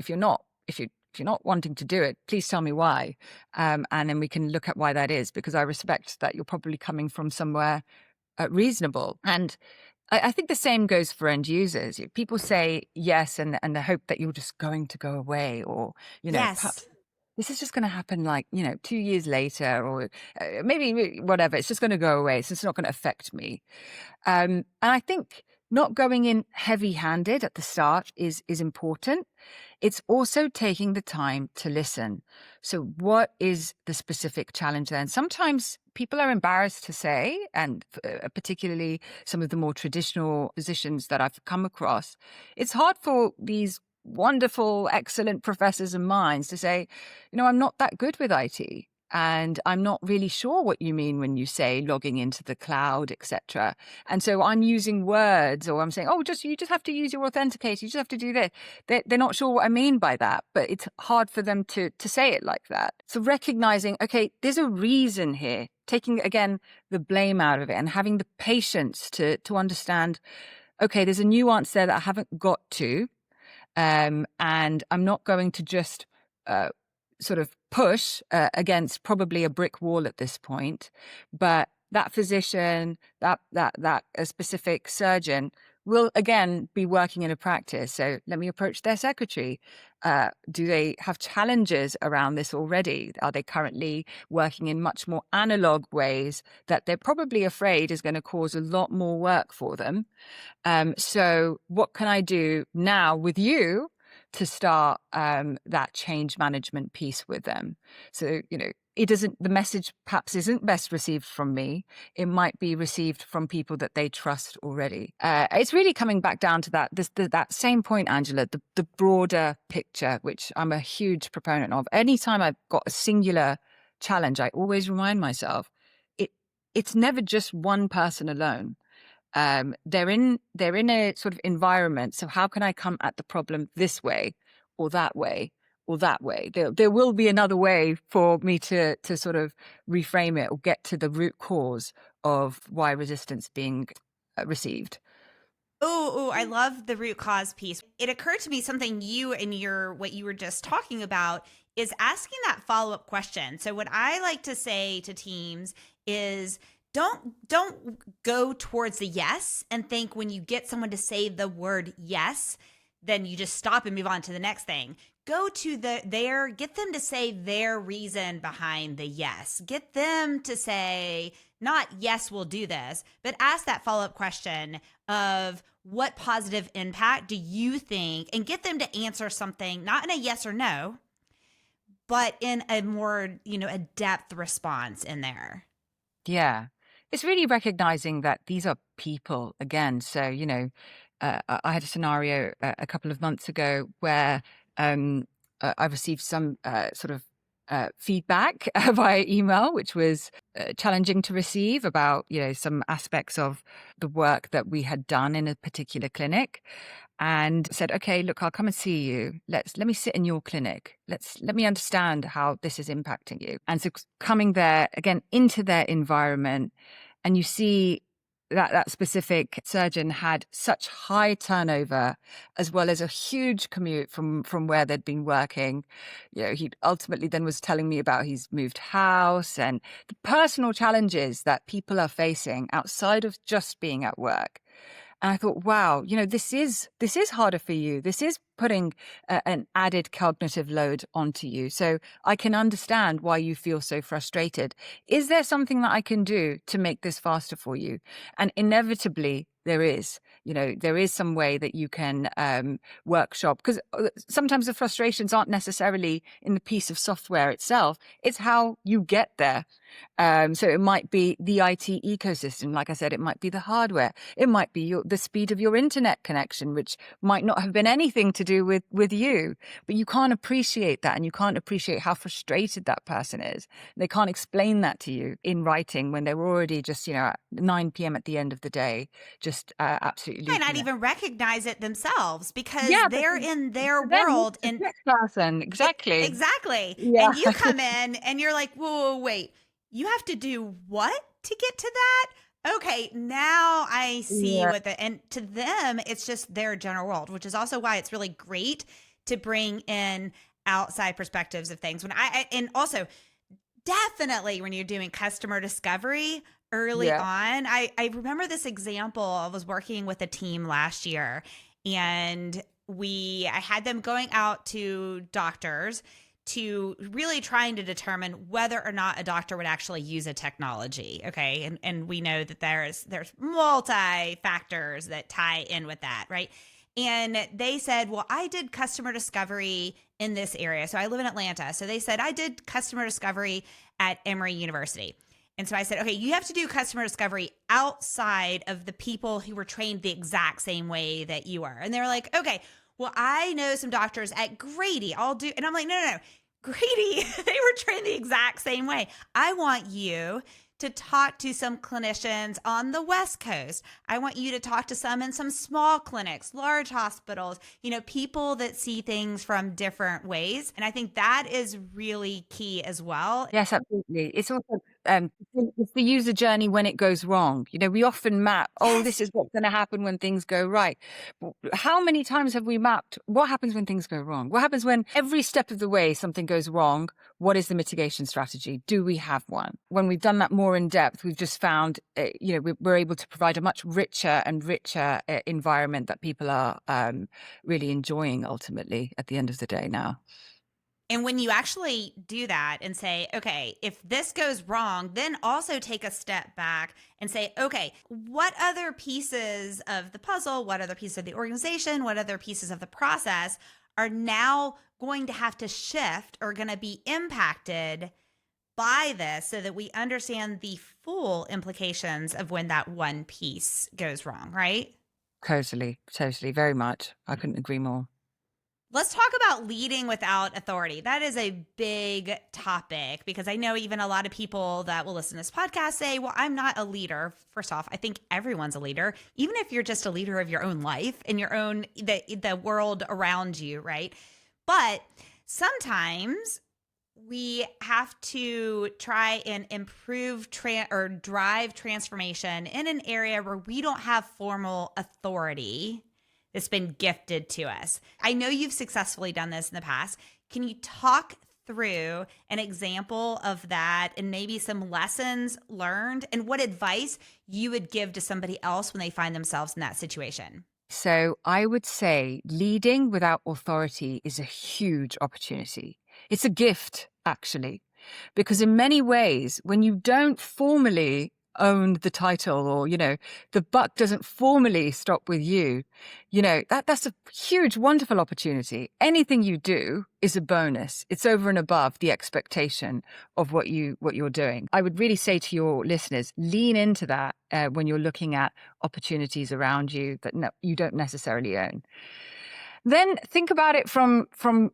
if you're not wanting to do it, please tell me why. And then we can look at why that is, because I respect that you're probably coming from somewhere reasonable. And I think the same goes for end users. People say yes, and they hope that you're just going to go away, or, Yes. perhaps this is just going to happen 2 years later, or maybe whatever. It's just going to go away. It's just not going to affect me. And I think not going in heavy-handed at the start is important. It's also taking the time to listen. So what is the specific challenge then? Sometimes people are embarrassed to say, and particularly some of the more traditional positions that I've come across, it's hard for these wonderful, excellent professors of minds to say, I'm not that good with IT. And I'm not really sure what you mean when you say logging into the cloud, etc. And so I'm using words, or I'm saying, oh, you just have to use your authenticator. You just have to do this. They're not sure what I mean by that, but it's hard for them to say it like that. So recognizing, okay, there's a reason here, taking, again, the blame out of it and having the patience to understand, okay, there's a nuance there that I haven't got to. And I'm not going to just sort of push against probably a brick wall at this point, but that physician, that a specific surgeon will again be working in a practice. So let me approach their secretary. Do they have challenges around this already? Are they currently working in much more analog ways that they're probably afraid is going to cause a lot more work for them? So what can I do now with you to start that change management piece with them? So, the message perhaps isn't best received from me. It might be received from people that they trust already. It's really coming back down to that same point, Angela, the broader picture, which I'm a huge proponent of. Anytime I've got a singular challenge, I always remind myself, it's never just one person alone. They're in a sort of environment. So how can I come at the problem this way or that way or that way? There will be another way for me to sort of reframe it or get to the root cause of why resistance being received. Oh, I love the root cause piece. It occurred to me something what you were just talking about is asking that follow-up question. So what I like to say to teams is, don't go towards the yes and think when you get someone to say the word yes, then you just stop and move on to the next thing. Go to get them to say their reason behind the yes. Get them to say, not yes, we'll do this, but ask that follow-up question of what positive impact do you think, and get them to answer something, not in a yes or no, but in a more, a depth response in there. Yeah. It's really recognizing that these are people again. So, I had a scenario a couple of months ago where I received some sort of feedback via email, which was challenging to receive about, some aspects of the work that we had done in a particular clinic, and said, okay, look, I'll come and see you. Let me sit in your clinic. Let me understand how this is impacting you. And so coming there again into their environment, and you see that specific surgeon had such high turnover, as well as a huge commute from where they'd been working. He ultimately then was telling me about he's moved house and the personal challenges that people are facing outside of just being at work. And I thought, wow, this is harder for you. This is putting an added cognitive load onto you. So I can understand why you feel so frustrated. Is there something that I can do to make this faster for you? And inevitably, there is. There is some way that you can workshop, because sometimes the frustrations aren't necessarily in the piece of software itself. It's how you get there. So it might be the IT ecosystem. Like I said, it might be the hardware. It might be the speed of your internet connection, which might not have been anything to do with you, but you can't appreciate that, and you can't appreciate how frustrated that person is. They can't explain that to you in writing when they're already just, at 9 p.m. at the end of the day, just absolutely. They might not even recognize it themselves because they're in their them, world. And next person, exactly. Exactly. Yeah. And you come in and you're like, whoa, wait, you have to do what to get to that? Okay, now I see and to them, it's just their general world, which is also why it's really great to bring in outside perspectives of things. And also definitely when you're doing customer discovery early Yeah. on, I remember this example. I was working with a team last year, and I had them going out to doctors to really trying to determine whether or not a doctor would actually use a technology. Okay. And we know that there's multi factors that tie in with that, right? And they said, well, I did customer discovery in this area. So I live in Atlanta. So they said, I did customer discovery at Emory University. And so I said, okay, you have to do customer discovery outside of the people who were trained the exact same way that you are. And they were like, okay, well, I know some doctors at Grady. I'll do. And I'm like, no. Grady, they were trained the exact same way. I want you to talk to some clinicians on the West Coast. I want you to talk to some in some small clinics, large hospitals, people that see things from different ways. And I think that is really key as well. Yes, absolutely. It's also it's the user journey when it goes wrong. We often map, oh, this Yes. is what's going to happen when things go right. But how many times have we mapped what happens when things go wrong? What happens when every step of the way something goes wrong? What is the mitigation strategy? Do we have one? When we've done that more in depth, we've just found, we're able to provide a much richer environment that people are really enjoying ultimately at the end of the day now. And when you actually do that and say, okay, if this goes wrong, then also take a step back and say, okay, what other pieces of the puzzle, what other pieces of the organization, what other pieces of the process are now going to have to shift or going to be impacted by this so that we understand the full implications of when that one piece goes wrong, right? Totally, very much. I couldn't agree more. Let's talk about leading without authority. That is a big topic because I know even a lot of people that will listen to this podcast say, well, I'm not a leader. First off, I think everyone's a leader, even if you're just a leader of your own life and your own, the world around you, right? But sometimes we have to try and improve or drive transformation in an area where we don't have formal authority that's been gifted to us. I know you've successfully done this in the past. Can you talk through an example of that and maybe some lessons learned and what advice you would give to somebody else when they find themselves in that situation? So I would say leading without authority is a huge opportunity. It's a gift, actually, because in many ways, when you don't formally own the title or, the buck doesn't formally stop with you, that's a huge, wonderful opportunity. Anything you do is a bonus. It's over and above the expectation of what you're doing. I would really say to your listeners, lean into that when you're looking at opportunities around you that you don't necessarily own. Then think about it from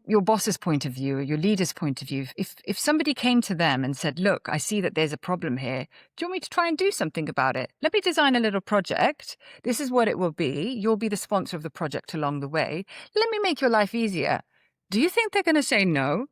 your boss's point of view or your leader's point of view. If somebody came to them and said, look, I see that there's a problem here. Do you want me to try and do something about it? Let me design a little project. This is what it will be. You'll be the sponsor of the project along the way. Let me make your life easier. Do you think they're going to say no?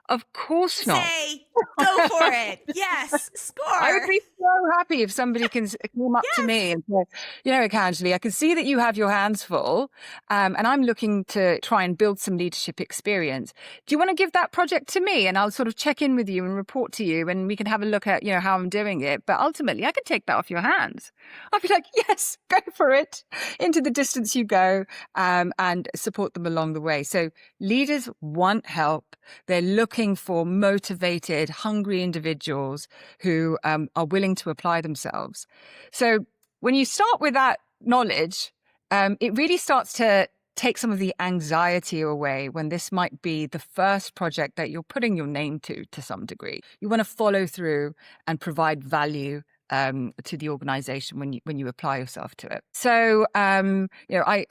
Of course not. Say, go for it. Yes, score. I would be so happy if somebody can come up to me and say, Ekanjali, I can see that you have your hands full, and I'm looking to try and build some leadership experience. Do you want to give that project to me? And I'll sort of check in with you and report to you, and we can have a look at, how I'm doing it. But ultimately, I can take that off your hands. I'd be like, yes, go for it. Into the distance you go, and support them along the way. So leaders want help. They're looking for motivated, hungry individuals who are willing to apply themselves. So when you start with that knowledge, it really starts to take some of the anxiety away when this might be the first project that you're putting your name to some degree. You want to follow through and provide value to the organization when you apply yourself to it. So, I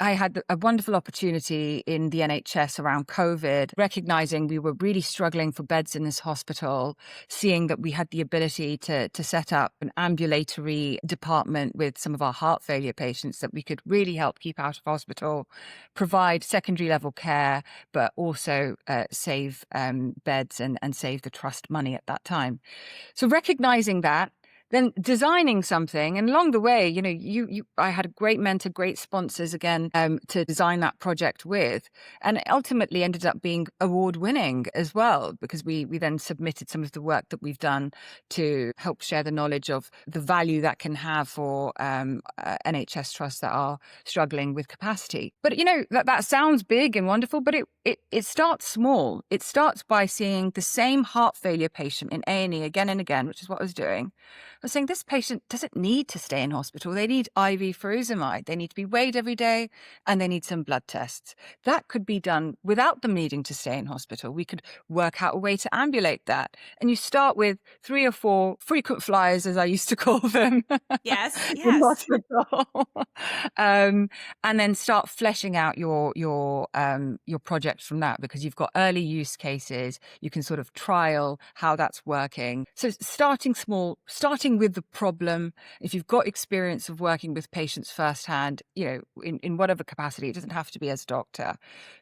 had a wonderful opportunity in the NHS around COVID, recognizing we were really struggling for beds in this hospital, seeing that we had the ability to set up an ambulatory department with some of our heart failure patients that we could really help keep out of hospital, provide secondary level care, but also save beds and save the trust money at that time. So recognizing that, then designing something. And along the way, I had a great mentor, great sponsors again, to design that project with. And it ultimately ended up being award winning as well, because we then submitted some of the work that we've done to help share the knowledge of the value that can have for NHS trusts that are struggling with capacity. But that sounds big and wonderful, but it starts small. It starts by seeing the same heart failure patient in A&E again and again, which is what I was doing. I was saying this patient doesn't need to stay in hospital. They need IV furosemide. They need to be weighed every day, and they need some blood tests. That could be done without them needing to stay in hospital. We could work out a way to ambulate that. And you start with 3 or 4 frequent flyers, as I used to call them. Yes, In yes. hospital. And then start fleshing out your project from that, because you've got early use cases. You can sort of trial how that's working. So starting small, starting with the problem. If you've got experience of working with patients firsthand, in whatever capacity, it doesn't have to be as a doctor.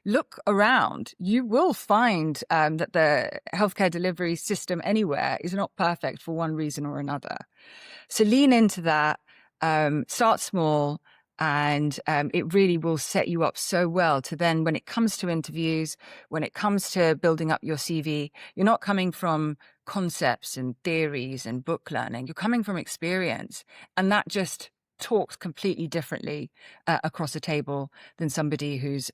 Look around. You will find that the healthcare delivery system anywhere is not perfect for one reason or another. So lean into that, start small, and it really will set you up so well to then, when it comes to interviews, when it comes to building up your CV, you're not coming from concepts and theories and book learning. You're coming from experience, and that just talks completely differently across a table than somebody who's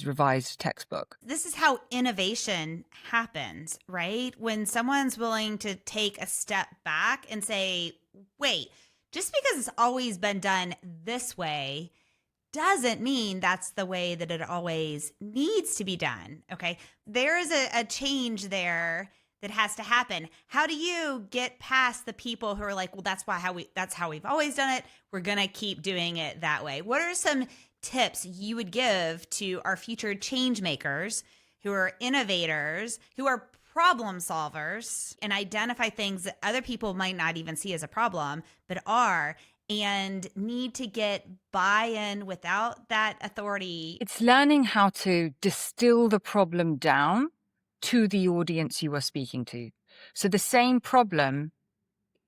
revised textbook. This is how innovation happens, right? When someone's willing to take a step back and say, wait, just because it's always been done this way doesn't mean that's the way that it always needs to be done. Okay. There is a change there that has to happen. How do you get past the people who are like, well, that's how we've always done it. We're going to keep doing it that way. What are some tips you would give to our future change makers who are innovators, who are problem solvers, and identify things that other people might not even see as a problem, but are, and need to get buy-in without that authority? It's learning how to distill the problem down to the audience you are speaking to. So the same problem,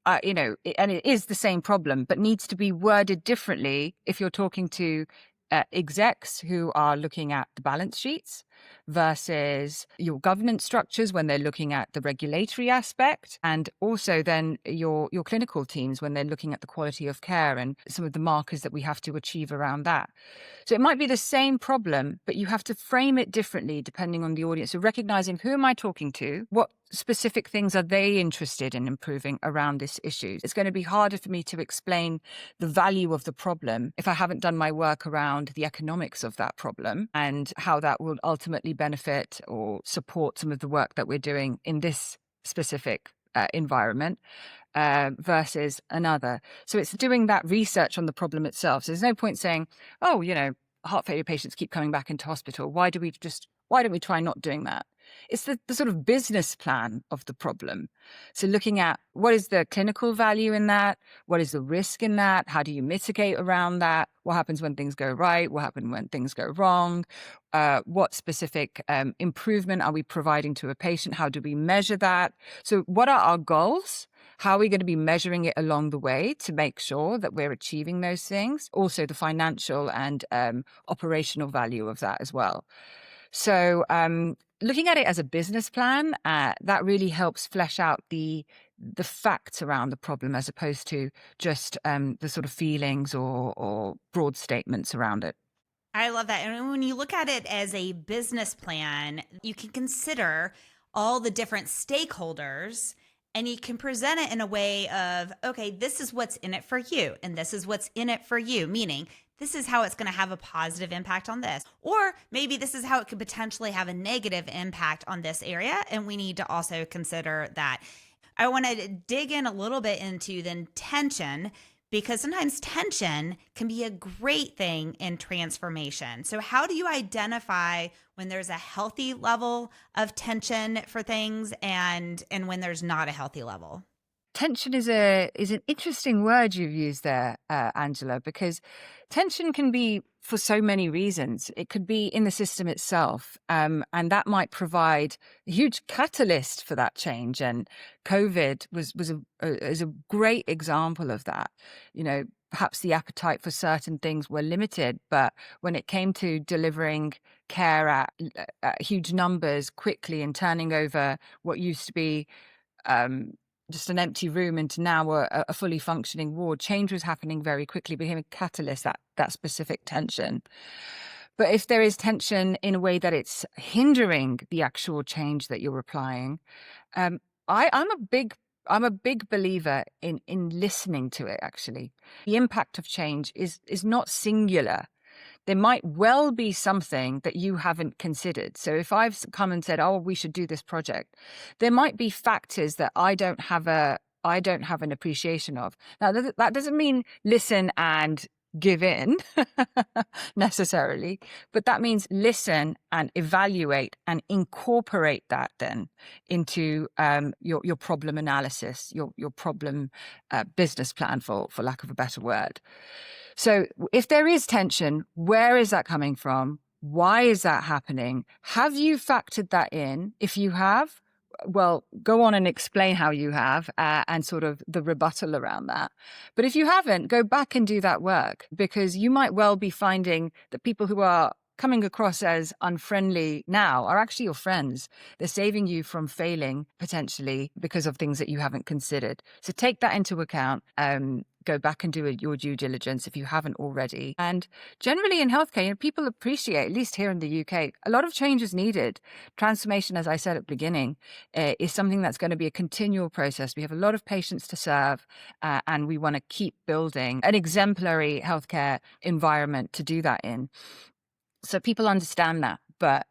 and it is the same problem, but needs to be worded differently if you're talking to execs who are looking at the balance sheets versus your governance structures when they're looking at the regulatory aspect, and also then your clinical teams when they're looking at the quality of care and some of the markers that we have to achieve around that. So it might be the same problem, but you have to frame it differently depending on the audience. So recognizing, who am I talking to? What specific things are they interested in improving around this issue? It's going to be harder for me to explain the value of the problem if I haven't done my work around the economics of that problem and how that will ultimately benefit or support some of the work that we're doing in this specific environment versus another. So it's doing that research on the problem itself. So there's no point saying, oh, heart failure patients keep coming back into hospital. Why don't we try not doing that? It's the sort of business plan of the problem. So looking at what is the clinical value in that? What is the risk in that? How do you mitigate around that? What happens when things go right? What happens when things go wrong? What specific improvement are we providing to a patient? How do we measure that? So what are our goals? How are we going to be measuring it along the way to make sure that we're achieving those things? Also the financial and operational value of that as well. So looking at it as a business plan, that really helps flesh out the facts around the problem, as opposed to just the sort of feelings or broad statements around it. I love that. And when you look at it as a business plan, you can consider all the different stakeholders, and you can present it in a way of, okay, this is what's in it for you, and this is what's in it for you, meaning this is how it's going to have a positive impact on this. Or maybe this is how it could potentially have a negative impact on this area, and we need to also consider that. I want to dig in a little bit into then tension, because sometimes tension can be a great thing in transformation. So how do you identify when there's a healthy level of tension for things and when there's not a healthy level? Tension is an interesting word you've used there, Angela, because tension can be for so many reasons. It could be in the system itself, and that might provide a huge catalyst for that change. And COVID is a great example of that. Perhaps the appetite for certain things were limited, but when it came to delivering care at huge numbers quickly and turning over what used to be um, just an empty room into now a fully functioning ward, change was happening very quickly, became a catalyst, that specific tension. But if there is tension in a way that it's hindering the actual change that you're applying, um, I'm a big believer in listening to it. Actually, the impact of change is not singular. There might well be something that you haven't considered. So if I've come and said, "Oh, we should do this project," there might be factors that I don't have an appreciation of. Now, that doesn't mean listen and give in necessarily, but that means listen and evaluate and incorporate that then into your problem analysis, your problem business plan, for lack of a better word. So if there is tension, where is that coming from? Why is that happening? Have you factored that in? If you have, well, go on and explain how you have and sort of the rebuttal around that. But if you haven't, go back and do that work, because you might well be finding that people who are coming across as unfriendly now are actually your friends. They're saving you from failing potentially because of things that you haven't considered. So take that into account. Go back and do your due diligence if you haven't already. And generally in healthcare, people appreciate, at least here in the UK, a lot of change is needed. Transformation, as I said at the beginning, is something that's going to be a continual process. We have a lot of patients to serve, and we want to keep building an exemplary healthcare environment to do that in. So people understand that, but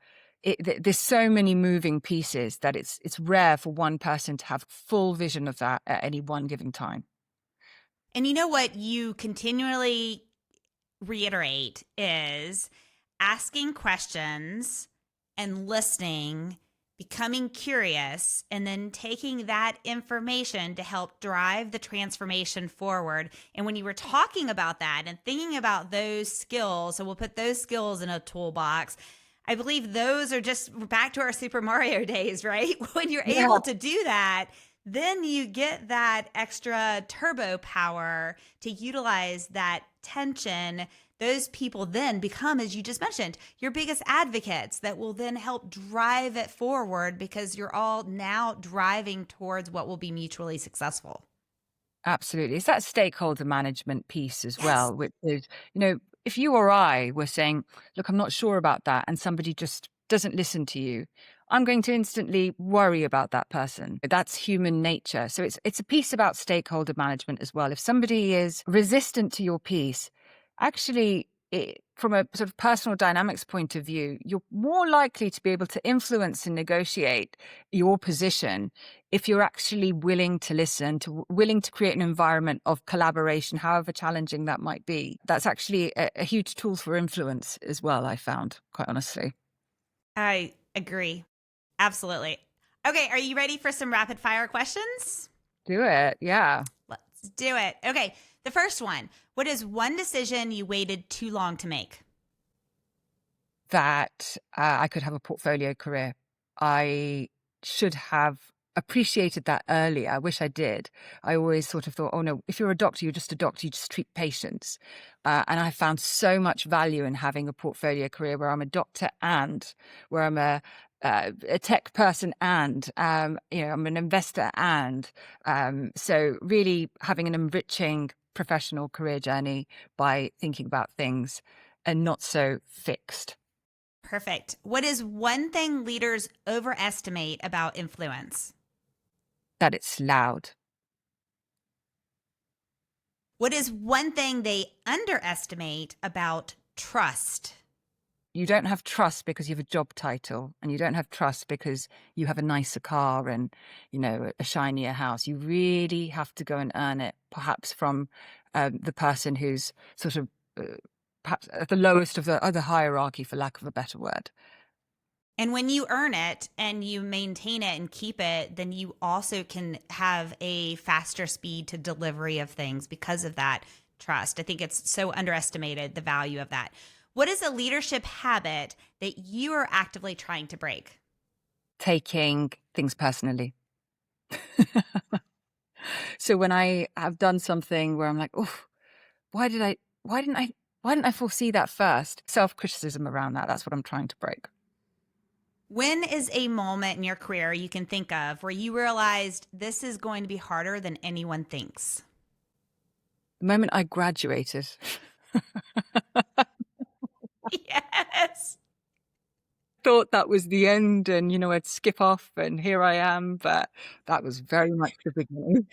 there's so many moving pieces that it's rare for one person to have full vision of that at any one given time. And you know what you continually reiterate is asking questions and listening, becoming curious, and then taking that information to help drive the transformation forward. And when you were talking about that and thinking about those skills, so we'll put those skills in a toolbox. I believe those are just back to our Super Mario days, right? When you're able to do that, then you get that extra turbo power to utilize that tension. Those people then become, as you just mentioned, your biggest advocates that will then help drive it forward, because you're all now driving towards what will be mutually successful. Absolutely. It's that stakeholder management piece as well, which is, if you or I were saying, look, I'm not sure about that, and somebody just doesn't listen to you, I'm going to instantly worry about that person. That's human nature. So it's a piece about stakeholder management as well. If somebody is resistant to your piece, actually, from a sort of personal dynamics point of view, you're more likely to be able to influence and negotiate your position if you're actually willing to listen, willing to create an environment of collaboration, however challenging that might be. That's actually a huge tool for influence as well, I found, quite honestly. I agree. Absolutely. Okay, are you ready for some rapid fire questions? Do it. Yeah. Let's do it. Okay, the first one. What is one decision you waited too long to make? That I could have a portfolio career. I should have appreciated that earlier. I wish I did. I always sort of thought, oh no, if you're a doctor, you're just a doctor, you just treat patients. And I found so much value in having a portfolio career where I'm a doctor and where I'm a tech person and, I'm an investor and, so really having an enriching professional career journey by thinking about things and not so fixed. Perfect. What is one thing leaders overestimate about influence? That it's loud. What is one thing they underestimate about trust? You don't have trust because you have a job title, and you don't have trust because you have a nicer car and, a shinier house. You really have to go and earn it, perhaps from the person who's sort of perhaps at the lowest of the hierarchy, for lack of a better word. And when you earn it and you maintain it and keep it, then you also can have a faster speed to delivery of things because of that trust. I think it's so underestimated, the value of that. What is a leadership habit that you are actively trying to break? Taking things personally. So when I have done something where I'm like, oh, why didn't I foresee that first? Self-criticism around that. That's what I'm trying to break. When is a moment in your career you can think of where you realized this is going to be harder than anyone thinks? The moment I graduated. Yes. Thought that was the end and, I'd skip off and here I am, but that was very much the beginning.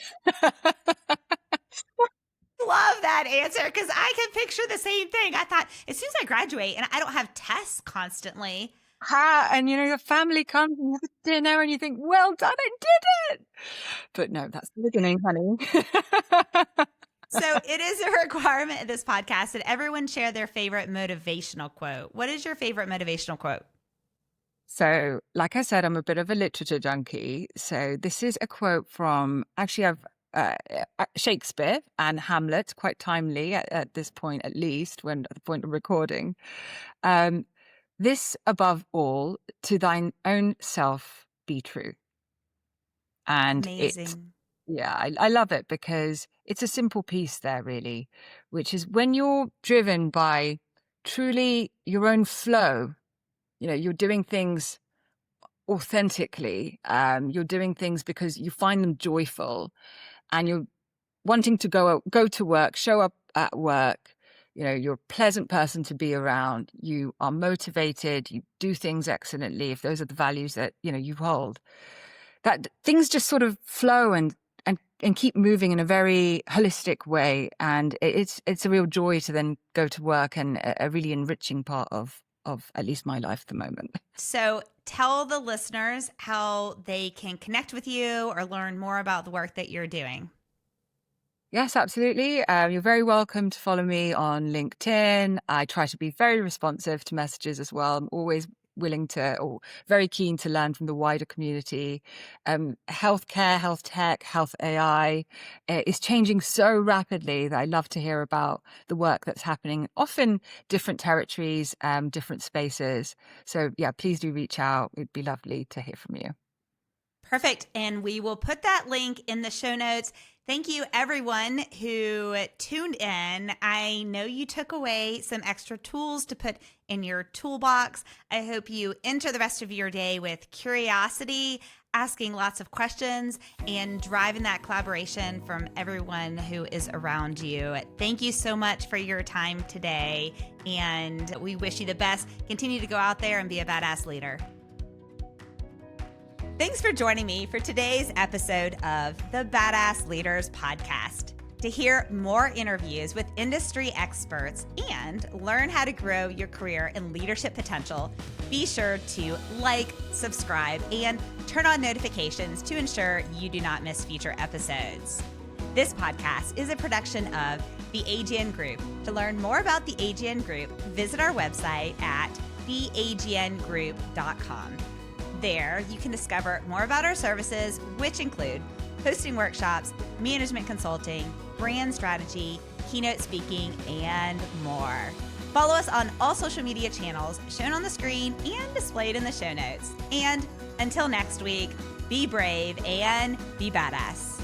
Love that answer because I can picture the same thing. I thought as soon as I graduate and I don't have tests constantly. And, your family comes and you have a dinner and you think, well done, I did it. But no, that's the beginning, honey. So it is a requirement of this podcast that everyone share their favorite motivational quote. What is your favorite motivational quote? So, like I said, I'm a bit of a literature junkie. So this is a quote from, actually, I've Shakespeare and Hamlet, quite timely at this point, at least, when at the point of recording. This above all, to thine own self be true. And Amazing. I love it because it's a simple piece there, really, which is when you're driven by truly your own flow, you're doing things authentically, you're doing things because you find them joyful and you're wanting to go to work, show up at work, you're a pleasant person to be around, you are motivated, you do things excellently, if those are the values that, you hold, that things just sort of flow and keep moving in a very holistic way. And it's a real joy to then go to work and a really enriching part of at least my life at the moment. So tell the listeners how they can connect with you or learn more about the work that you're doing. Yes, absolutely. You're very welcome to follow me on LinkedIn. I try to be very responsive to messages as well. I'm always willing to, or very keen to learn from the wider community. Healthcare, health tech, health AI is changing so rapidly that I love to hear about the work that's happening, often different territories, different spaces. So yeah, please do reach out. It'd be lovely to hear from you. Perfect. And we will put that link in the show notes. Thank you, everyone who tuned in. I know you took away some extra tools to put in your toolbox. I hope you enter the rest of your day with curiosity, asking lots of questions, and driving that collaboration from everyone who is around you. Thank you so much for your time today, and we wish you the best. Continue to go out there and be a badass leader. Thanks for joining me for today's episode of the Badass Leaders Podcast. To hear more interviews with industry experts and learn how to grow your career and leadership potential, be sure to like, subscribe, and turn on notifications to ensure you do not miss future episodes. This podcast is a production of the AGN Group. To learn more about the AGN Group, visit our website at theagnGroup.com. There, you can discover more about our services, which include hosting workshops, management consulting, brand strategy, keynote speaking, and more. Follow us on all social media channels shown on the screen and displayed in the show notes. And until next week, be brave and be badass.